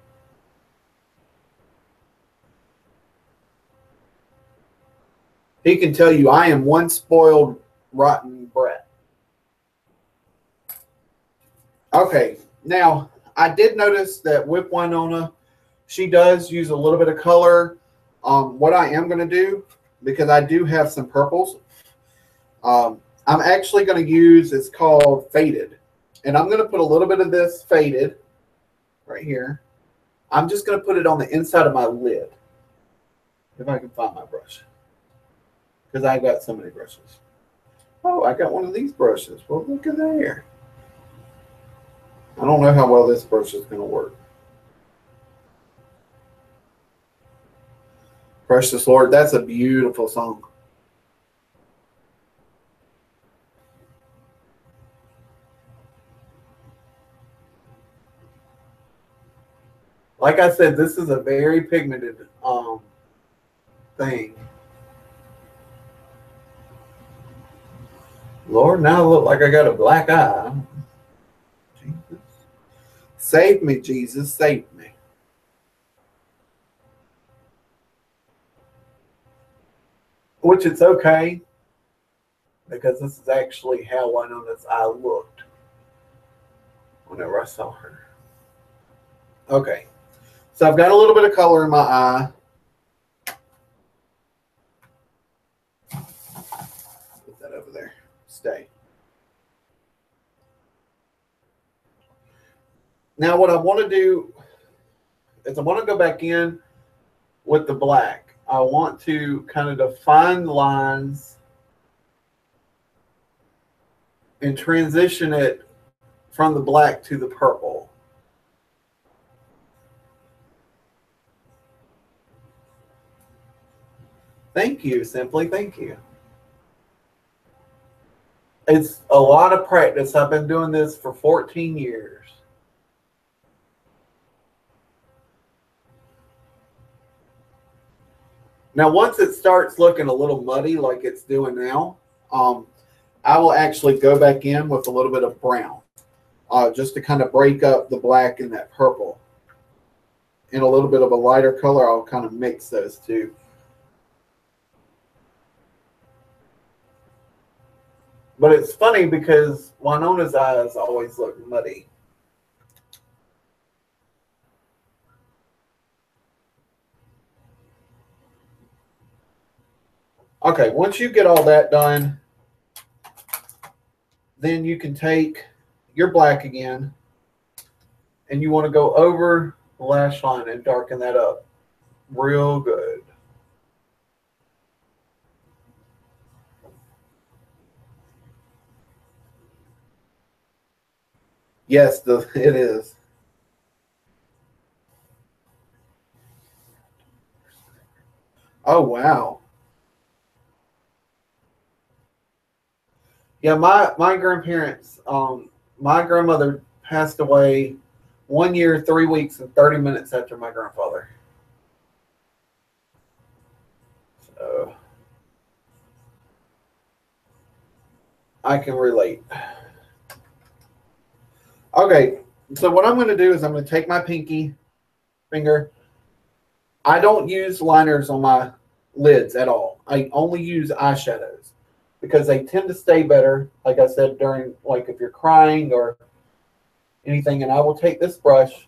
He can tell you I am one spoiled, rotten brat. Okay, now I did notice that with WYNONNA, she does use a little bit of color. What I am going to do, because I do have some purples, I'm actually going to use, it's called Faded. And I'm going to put a little bit of this Faded right here. I'm just going to put it on the inside of my lid, if I can find my brush, because I've got so many brushes. Oh, I got one of these brushes. Well, look at there. I don't know how well this brush is going to work. Precious Lord, that's a beautiful song. Like I said, this is a very pigmented thing. Lord, now I look like I got a black eye. Jesus. Save me, Jesus, save me. Which it's okay, because this is actually how WYNONNA's eye looked whenever I saw her. Okay, so I've got a little bit of color in my eye. Put that over there. Stay. Now what I want to do is I want to go back in with the black. I want to kind of define lines and transition it from the black to the purple. Thank you, Simply. Thank you. It's a lot of practice. I've been doing this for 14 years. Now, once it starts looking a little muddy like it's doing now, I will actually go back in with a little bit of brown, just to kind of break up the black and that purple. And a little bit of a lighter color, I'll kind of mix those two. But it's funny because Winonna's eyes always look muddy. Okay, once you get all that done, then you can take your black again, and you want to go over the lash line and darken that up real good. Yes, it is. Oh, wow. Yeah, my grandparents, my grandmother passed away 1 year, 3 weeks, and 30 minutes after my grandfather. So I can relate. Okay, so what I'm going to do is I'm going to take my pinky finger. I don't use liners on my lids at all. I only use eyeshadows because they tend to stay better, like I said, during, like, if you're crying or anything. And I will take this brush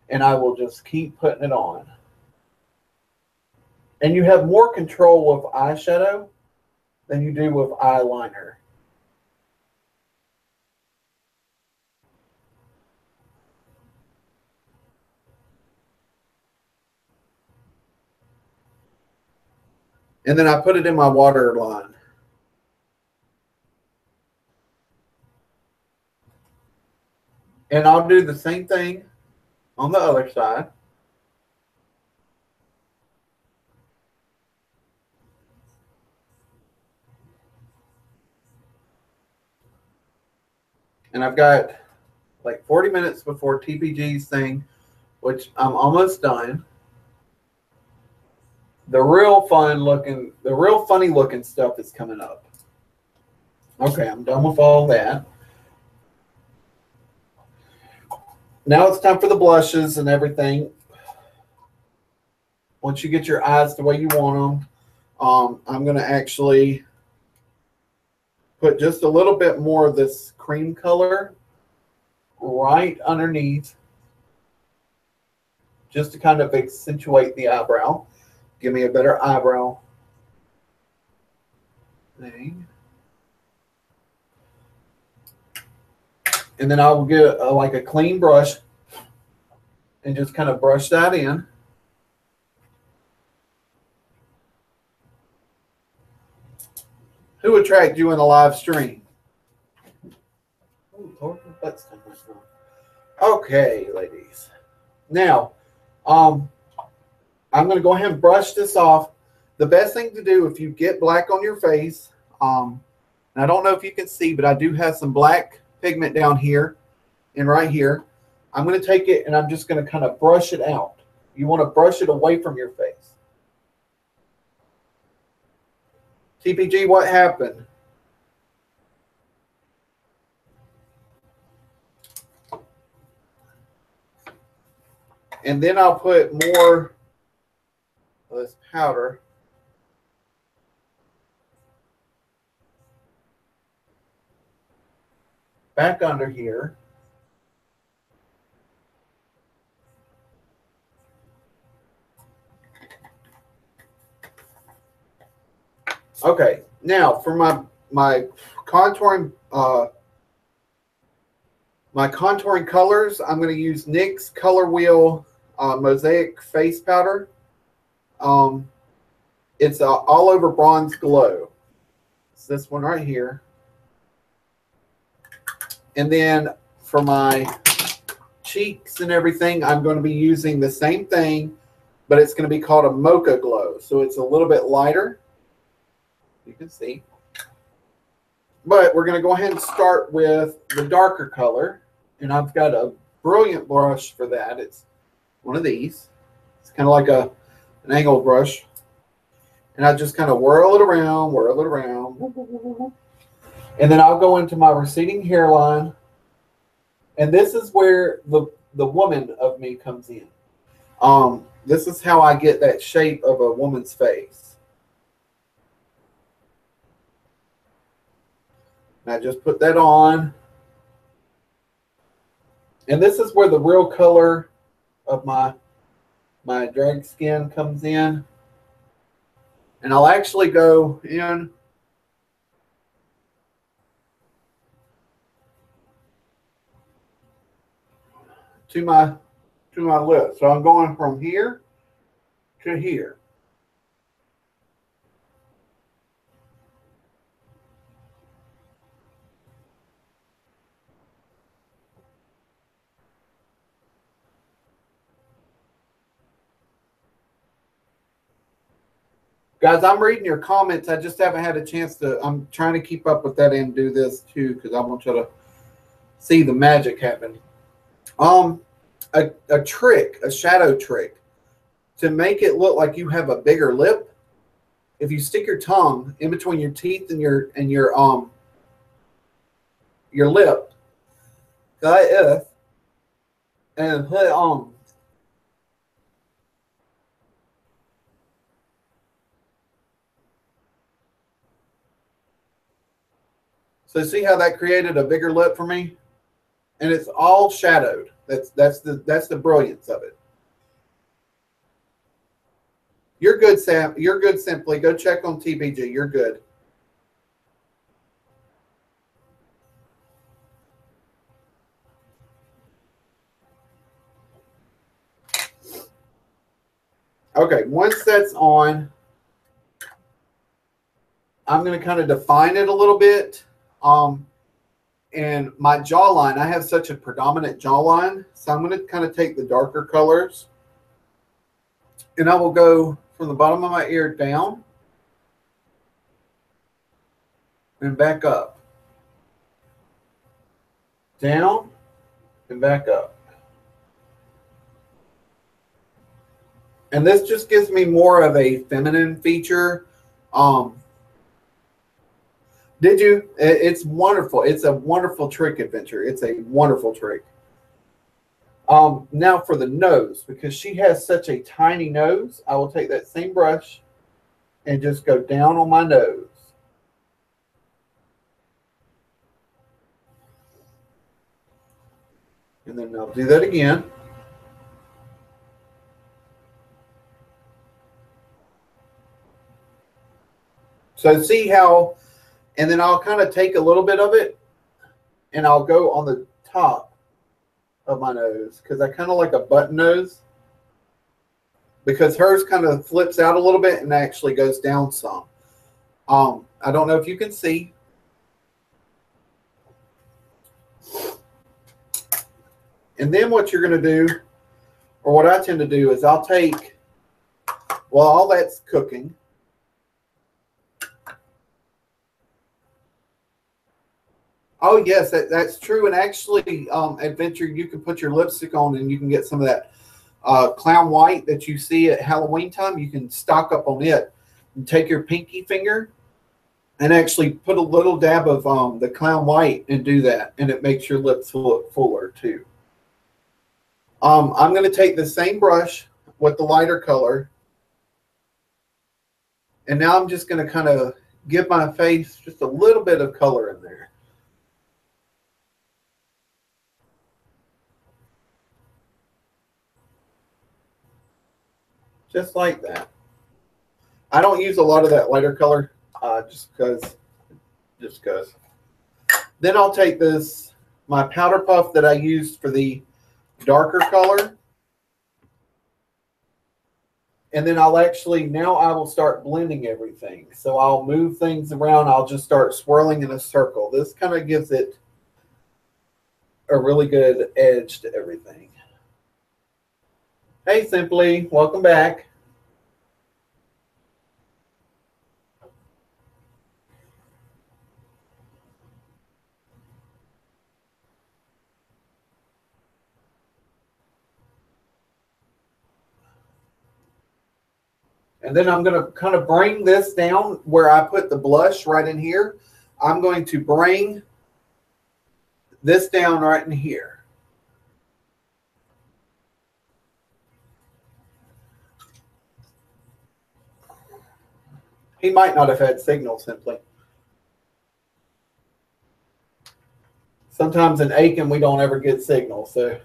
and I will just keep putting it on. And you have more control with eyeshadow than you do with eyeliner. And then I put it in my water line. And I'll do the same thing on the other side. And I've got like 40 minutes before TPG's thing, which I'm almost done. The real funny looking stuff is coming up. Okay, I'm done with all that. Now it's time for the blushes and everything. Once you get your eyes the way you want them, I'm going to actually put just a little bit more of this cream color right underneath, just to kind of accentuate the eyebrow. Give me a better eyebrow thing. And then I will get like a clean brush and just kind of brush that in. Who attracted you in the live stream? Ooh, okay, ladies. Now, I'm going to go ahead and brush this off. The best thing to do if you get black on your face, and I don't know if you can see, but I do have some black pigment down here and right here. I'm going to take it and I'm just going to kind of brush it out. You want to brush it away from your face. TPG, what happened? And then I'll put more of this powder back under here. Okay, now for my contouring colors, I'm going to use NYX Color Wheel Mosaic Face Powder. It's all over bronze glow. It's this one right here. And then for my cheeks and everything, I'm going to be using the same thing, but it's going to be called a mocha glow. So it's a little bit lighter. You can see. But we're going to go ahead and start with the darker color. And I've got a brilliant brush for that. It's one of these. It's kind of like an angled brush. And I just kind of whirl it around. And then I'll go into my receding hairline. And this is where the woman of me comes in. This is how I get that shape of a woman's face. And I just put that on. And this is where the real color of my drag skin comes in. And I'll actually go in to my lips. So I'm going from here to here. Guys, I'm reading your comments. I just haven't had a chance to. I'm trying to keep up with that and do this too because I want you to see the magic happen. A trick, a shadow trick, to make it look like you have a bigger lip. If you stick your tongue in between your teeth and your lip, cut it and put it on. So see how that created a bigger lip for me? And it's all shadowed. That's the brilliance of it. You're good, Sam. You're good, Simply. Go check on TPG. You're good. Okay, once that's on, I'm going to kind of define it a little bit. And my jawline, I have such a predominant jawline, so I'm going to kind of take the darker colors. And I will go from the bottom of my ear down and back up. Down and back up. And this just gives me more of a feminine feature. Did you? It's wonderful. It's a wonderful trick, Adventure. It's a wonderful trick. Now for the nose, because she has such a tiny nose, I will take that same brush and just go down on my nose. And then I'll do that again. So see how, and then I'll kind of take a little bit of it and I'll go on the top of my nose because I kind of like a button nose because hers kind of flips out a little bit and actually goes down some. I don't know if you can see. And then what you're going to do, or what I tend to do, is I'll take, while all that's cooking, oh, yes, that's true. And actually, Adventure, you can put your lipstick on and you can get some of that clown white that you see at Halloween time. You can stock up on it and take your pinky finger and actually put a little dab of the clown white and do that. And it makes your lips look fuller, too. I'm going to take the same brush with the lighter color. And now I'm just going to kind of give my face just a little bit of color in there. Just like that. I don't use a lot of that lighter color just because. Then I'll take this, my powder puff that I used for the darker color. And then I'll actually, now I will start blending everything. So I'll move things around. I'll just start swirling in a circle. This kind of gives it a really good edge to everything. Hey, Simply, welcome back. And then I'm going to kind of bring this down where I put the blush right in here. I'm going to bring this down right in here. He might not have had signal, Simply. Sometimes in Aiken, we don't ever get signal. So,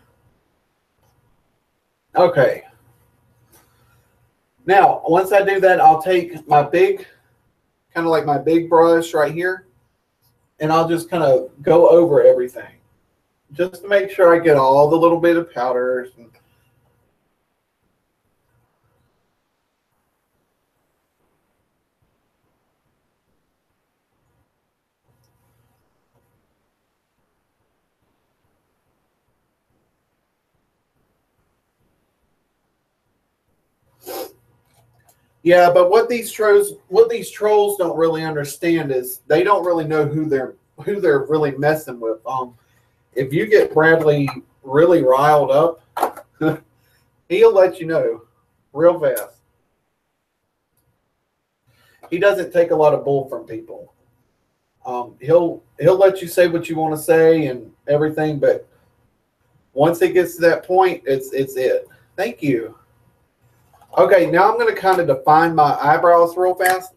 okay. Now, once I do that, I'll take my big, kind of like my big brush right here, and I'll just kind of go over everything just to make sure I get all the little bit of powders. Yeah, but what these trolls don't really understand is they don't really know who they're really messing with. If you get Bradley really riled up, he'll let you know real fast. He doesn't take a lot of bull from people. He'll let you say what you want to say and everything, but once it gets to that point, it's it. Thank you. Okay, now I'm going to kind of define my eyebrows real fast.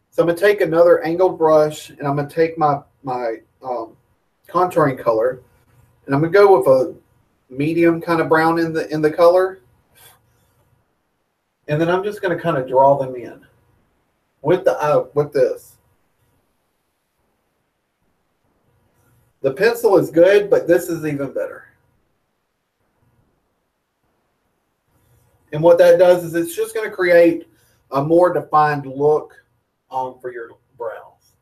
So I'm going to take another angled brush, and I'm going to take my contouring color, and I'm going to go with a medium kind of brown in the color, and then I'm just going to kind of draw them in with this. The pencil is good, but this is even better. And what that does is it's just going to create a more defined look for your brows.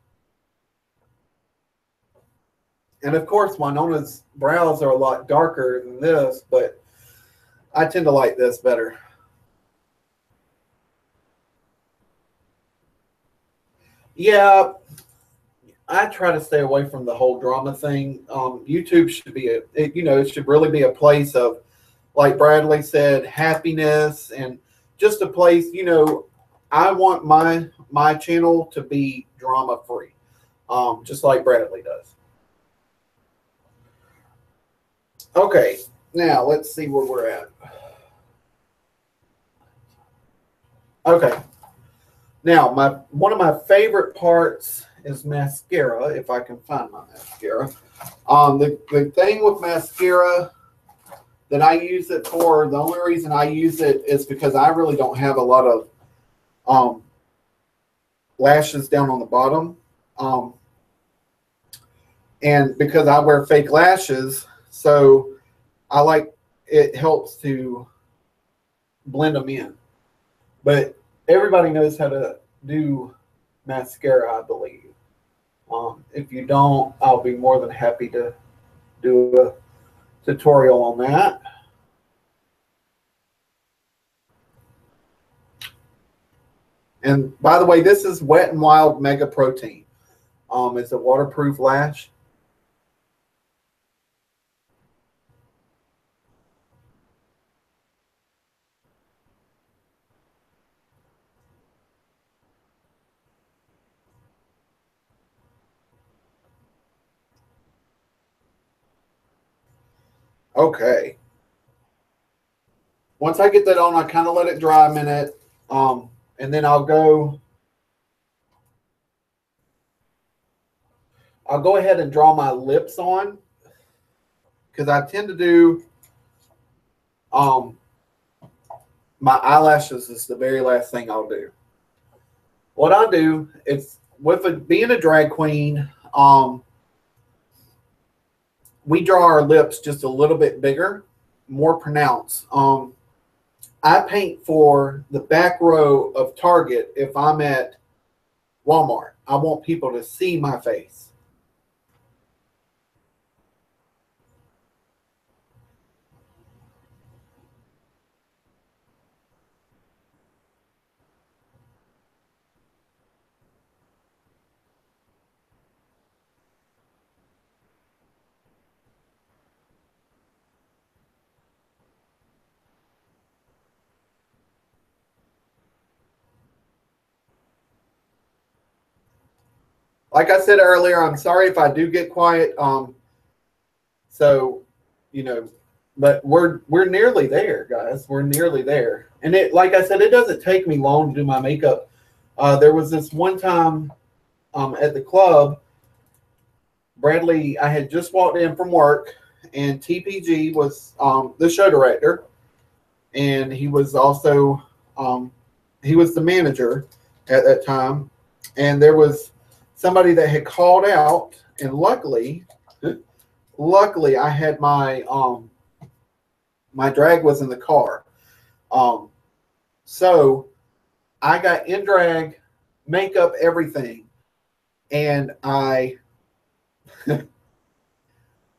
And of course, WYNONNA's brows are a lot darker than this, but I tend to like this better. Yeah, I try to stay away from the whole drama thing. YouTube should be it should really be a place of, like Bradley said, happiness, and just a place, I want my channel to be drama free, just like Bradley does. Okay, now let's see where we're at. Okay, now one of my favorite parts is mascara, if I can find my mascara. The thing with mascara that I use it for, the only reason I use it is because I really don't have a lot of lashes down on the bottom. And because I wear fake lashes, so it helps to blend them in. But everybody knows how to do mascara, I believe. If you don't, I'll be more than happy to do a tutorial on that. And by the way, this is Wet n Wild Mega Protein. It's a waterproof lash. Okay. Once I get that on, I kind of let it dry a minute, and then I'll go ahead and draw my lips on, because I tend to do my eyelashes is the very last thing I'll do. What I do is, being a drag queen, we draw our lips just a little bit bigger, more pronounced. I paint for the back row of Target if I'm at Walmart. I want people to see my face. Like I said earlier, I'm sorry if I do get quiet. But we're nearly there, guys. We're nearly there. And like I said, it doesn't take me long to do my makeup. There was this one time at the club, Bradley, I had just walked in from work, and TPG was the show director, and he was also he was the manager at that time, and there was somebody that had called out, and luckily I had my my drag was in the car, so I got in drag, makeup, everything, and I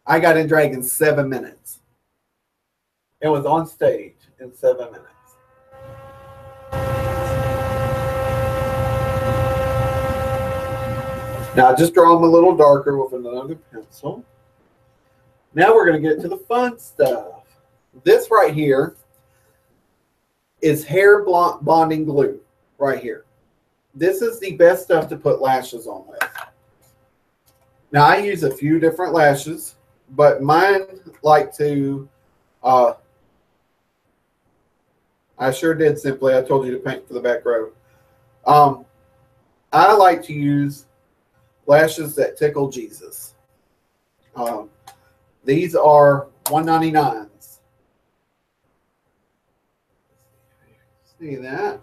got in drag in 7 minutes. It was on stage in 7 minutes. Now just draw them a little darker with another pencil. Now we're going to get to the fun stuff. This right here is hair bonding glue right here. This is the best stuff to put lashes on with. Now I use a few different lashes, but mine like to, I sure did Simply. I told you to paint for the back row. I like to use lashes that tickle Jesus. These are $1.99s. See that?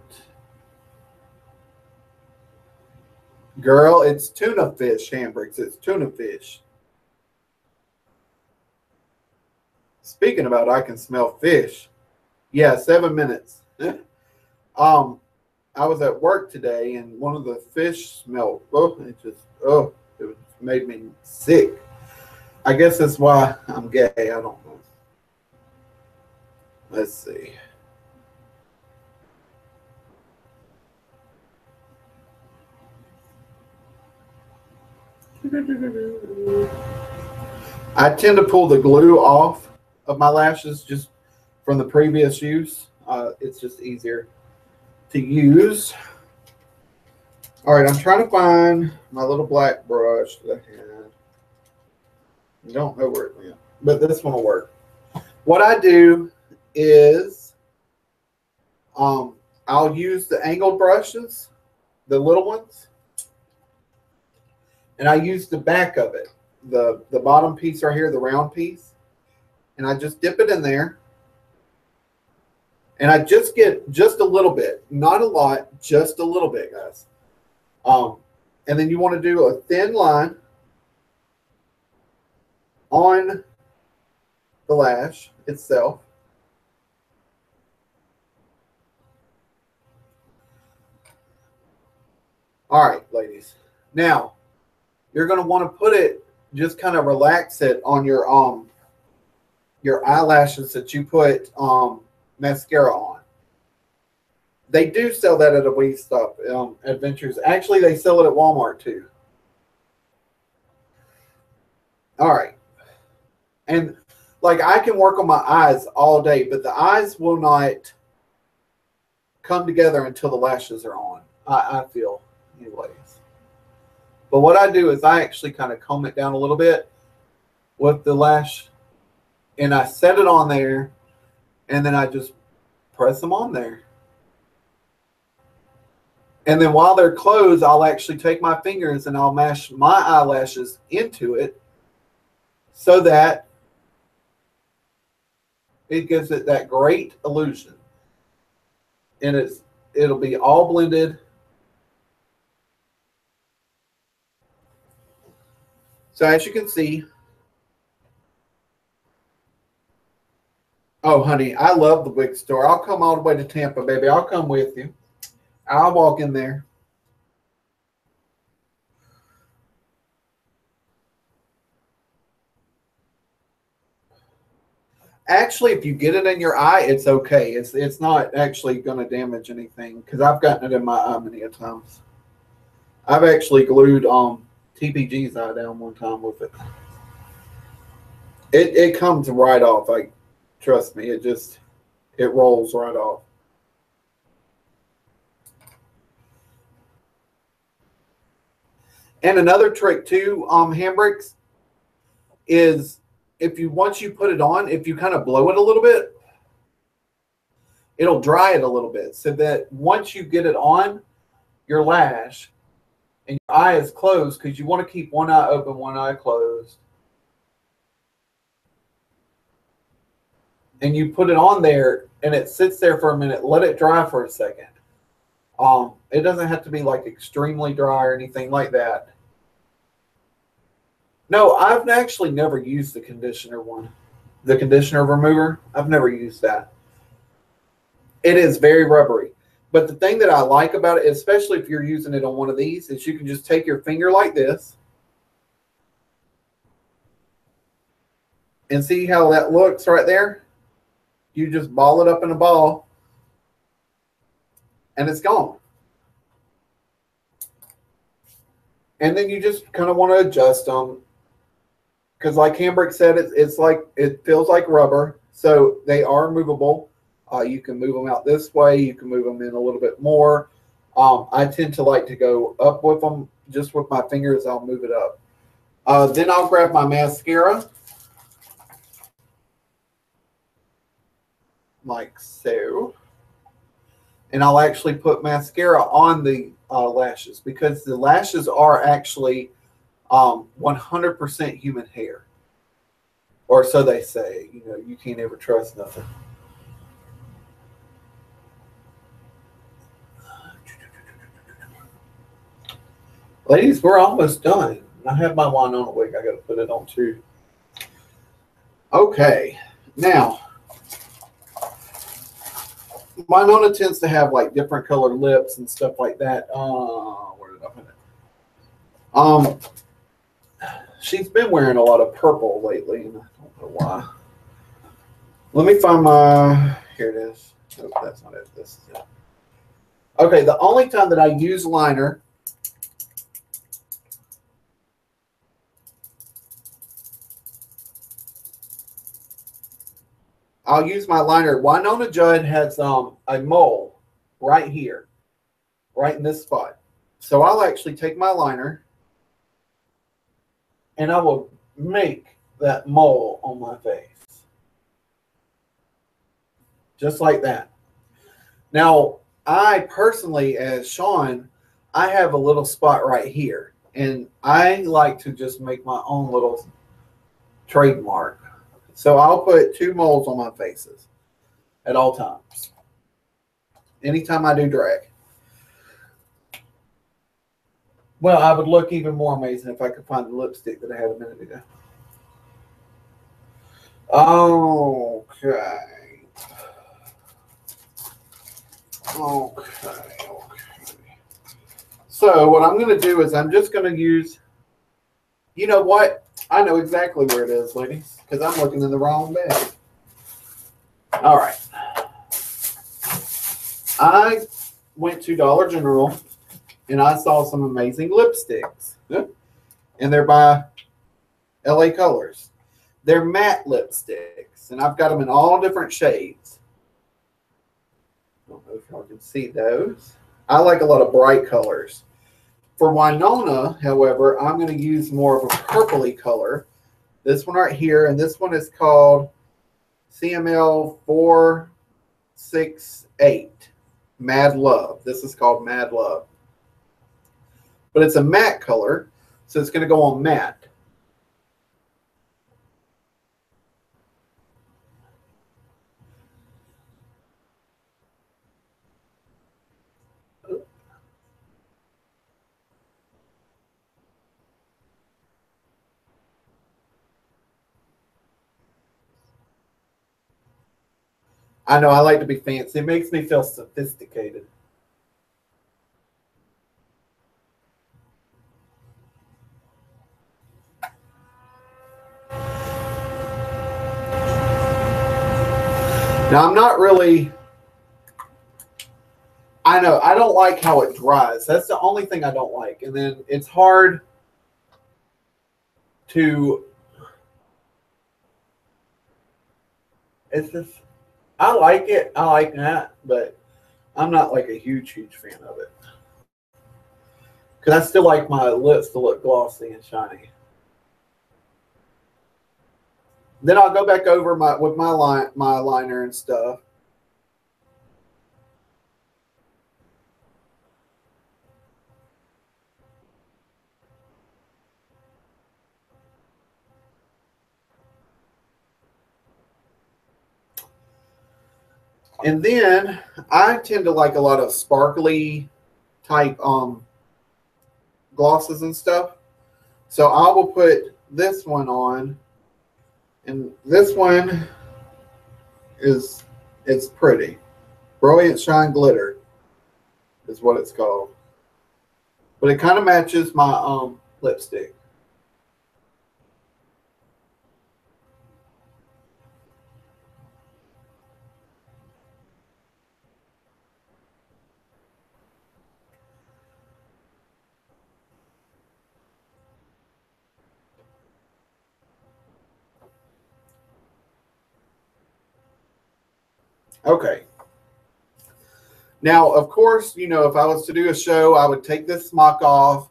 Girl, it's tuna fish, Hambricks. It's tuna fish. Speaking about I can smell fish. Yeah, 7 minutes. I was at work today, and one of the fish smelled. It made me sick. I guess that's why I'm gay. I don't know. Let's see. I tend to pull the glue off of my lashes just from the previous use. It's just easier to use. All right, I'm trying to find my little black brush that I had. I don't know where it went, but this one will work. What I do is I'll use the angled brushes, the little ones, and I use the back of it, the bottom piece right here, the round piece, and I just dip it in there. And I just get just a little bit, not a lot, just a little bit, guys. And then you want to do a thin line on the lash itself. All right, ladies. Now, you're going to want to put it, just kind of relax it on your eyelashes that you put mascara on. They do sell that at a Wingstop Adventures. Actually, they sell it at Walmart too. All right. And like I can work on my eyes all day, but the eyes will not come together until the lashes are on, I feel, anyways. But what I do is I actually kind of comb it down a little bit with the lash, and I set it on there, and then I just press them on there. And then while they're closed, I'll actually take my fingers and I'll mash my eyelashes into it so that it gives it that great illusion. And it'll be all blended. So as you can see, oh, honey, I love the wig store. I'll come all the way to Tampa, baby. I'll come with you. I'll walk in there. Actually, if you get it in your eye, it's okay. It's not actually going to damage anything because I've gotten it in my eye many a times. I've actually glued TPG's eye down one time with it. It comes right off. Like, trust me, it rolls right off. And another trick too, Hambricks, is once you put it on, if you kind of blow it a little bit, it'll dry it a little bit. So that once you get it on your lash and your eye is closed because you want to keep one eye open, one eye closed. And you put it on there and it sits there for a minute. Let it dry for a second. It doesn't have to be like extremely dry or anything like that. No, I've actually never used the conditioner one. The conditioner remover, I've never used that. It is very rubbery. But the thing that I like about it, especially if you're using it on one of these, is you can just take your finger like this. And see how that looks right there? You just ball it up in a ball. And it's gone. And then you just kind of want to adjust them. Because like Hambrick said, it's like, it feels like rubber. So they are movable. You can move them out this way. You can move them in a little bit more. I tend to like to go up with them. Just with my fingers, I'll move it up. Then I'll grab my mascara. Like so. And I'll actually put mascara on the lashes because the lashes are actually 100% human hair. Or so they say. You know, you can't ever trust nothing. Ladies, we're almost done. I have my WYNONNA wig. I got to put it on too. Okay. Now, WYNONNA tends to have like different colored lips and stuff like that. Where did I put it? She's been wearing a lot of purple lately, and I don't know why. Let me find my. Here it is. Nope, that's not it. This is it. Okay, the only time that I use liner. I'll use my liner. WYNONNA JUDD has a mole right here, right in this spot. So I'll actually take my liner and I will make that mole on my face. Just like that. Now, I personally, as Sean, I have a little spot right here. And I like to just make my own little trademark. So I'll put 2 moles on my faces at all times. Anytime I do drag. Well, I would look even more amazing if I could find the lipstick that I had a minute ago. Okay. So what I'm going to do is I'm just going to use, you know what? I know exactly where it is, ladies, because I'm looking in the wrong bag. All right. I went to Dollar General, and I saw some amazing lipsticks. And they're by LA Colors. They're matte lipsticks, and I've got them in all different shades. I don't know if y'all can see those. I like a lot of bright colors. For WYNONNA, however, I'm going to use more of a purpley color. This one right here, and this one is called CML 468 Mad Love. This is called Mad Love. But it's a matte color, so it's going to go on matte. I know I like to be fancy. It makes me feel sophisticated. Now, I'm not really, I know, I don't like how it dries. That's the only thing I don't like. And then it's hard to, it's just, I like it. I like that, but I'm not like a huge fan of it. Because I still like my lips to look glossy and shiny. Then I'll go back over with my liner and stuff. And then I tend to like a lot of sparkly type glosses and stuff. So I will put this one on, and this one it's pretty. Brilliant Shine Glitter is what it's called. But it kind of matches my lipstick. Okay. Now, of course, you know, if I was to do a show, I would take this smock off.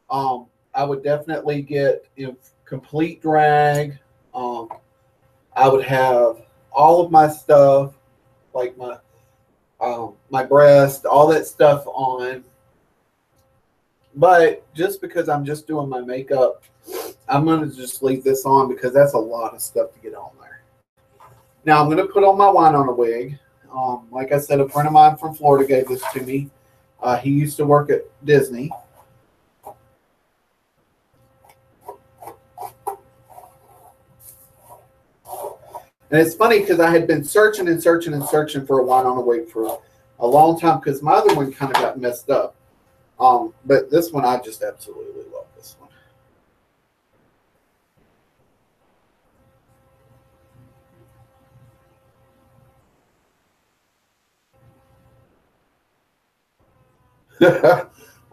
I would definitely get, you know, complete drag. I would have all of my stuff, like my breast, all that stuff on. But just because I'm just doing my makeup, I'm going to just leave this on because that's a lot of stuff to get on there. Now I'm going to put on my WYNONNA wig. Like I said, a friend of mine from Florida gave this to me. He used to work at Disney. And it's funny because I had been searching and searching and searching for a WYNONNA wig for a long time because my other one kind of got messed up. But this one, I just absolutely love this one.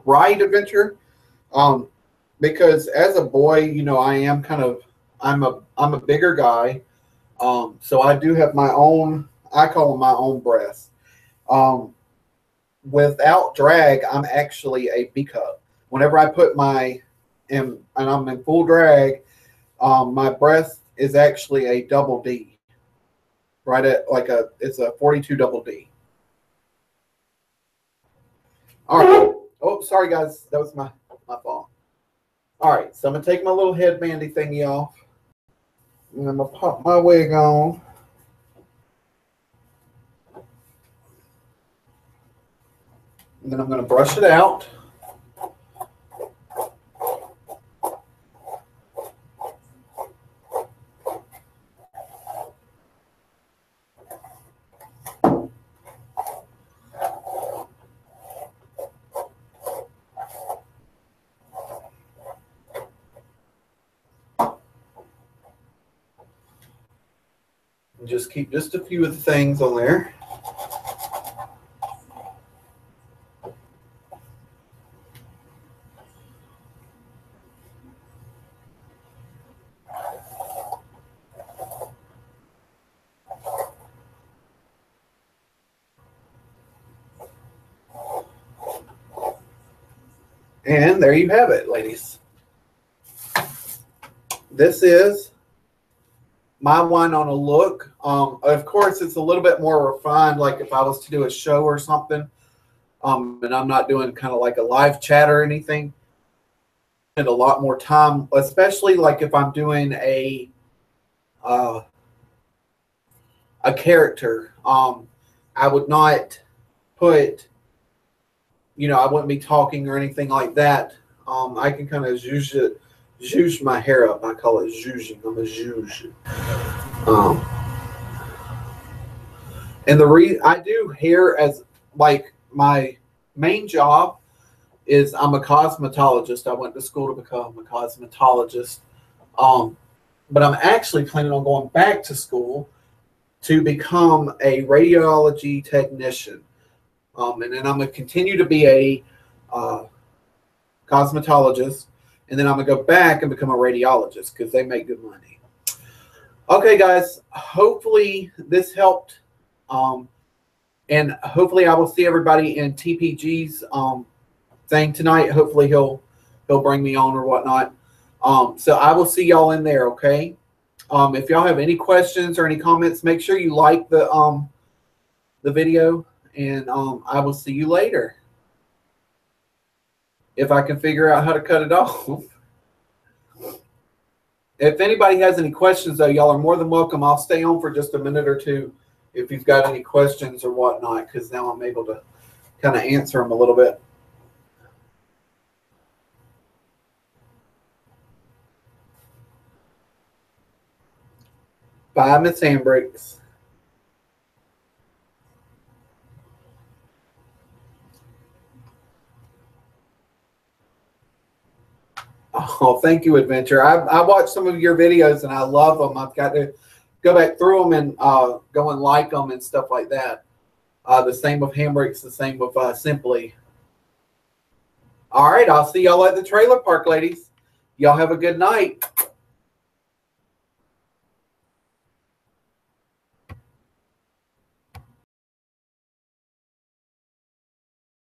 Right, Adventure? Because as a boy, you know, I am kind of, I'm a bigger guy. So I do have my own, I call them my own breasts. Without drag, I'm actually a B cup. Whenever I put and I'm in full drag, my breast is actually a double D. Right at it's a 42 double D. All right. Oh, sorry guys, that was my fault. All right, so I'm gonna take my little headbandy thingy off, and I'm gonna pop my wig on. And then I'm going to brush it out. And just keep just a few of the things on there. And there you have it, ladies. This is my WYNONNA look. Of course, it's a little bit more refined, like if I was to do a show or something, and I'm not doing kind of like a live chat or anything. And a lot more time, especially like if I'm doing a character. I would not put, you know, I wouldn't be talking or anything like that. I can kind of zhuzh my hair up. I call it zhuzhing. I'm a zhuzh. And the reason I do hair as like my main job is I'm a cosmetologist. I went to school to become a cosmetologist. But I'm actually planning on going back to school to become a radiology technician. And then I'm going to continue to be a cosmetologist. And then I'm going to go back and become a radiologist because they make good money. Okay, guys, hopefully this helped. And hopefully I will see everybody in TPG's thing tonight. Hopefully he'll bring me on or whatnot. So I will see y'all in there, okay? If y'all have any questions or any comments, make sure you like the video, and I will see you later. If I can figure out how to cut it off. If anybody has any questions, though, y'all are more than welcome. I'll stay on for just a minute or two if you've got any questions or whatnot, because now I'm able to kind of answer them a little bit. Bye, Miss Handbricks. Oh, thank you, Adventure. I watched some of your videos and I love them. I've got to go back through them and go and like them and stuff like that. The same with Handbricks, the same with Simply. All right, I'll see y'all at the trailer park, ladies. Y'all have a good night.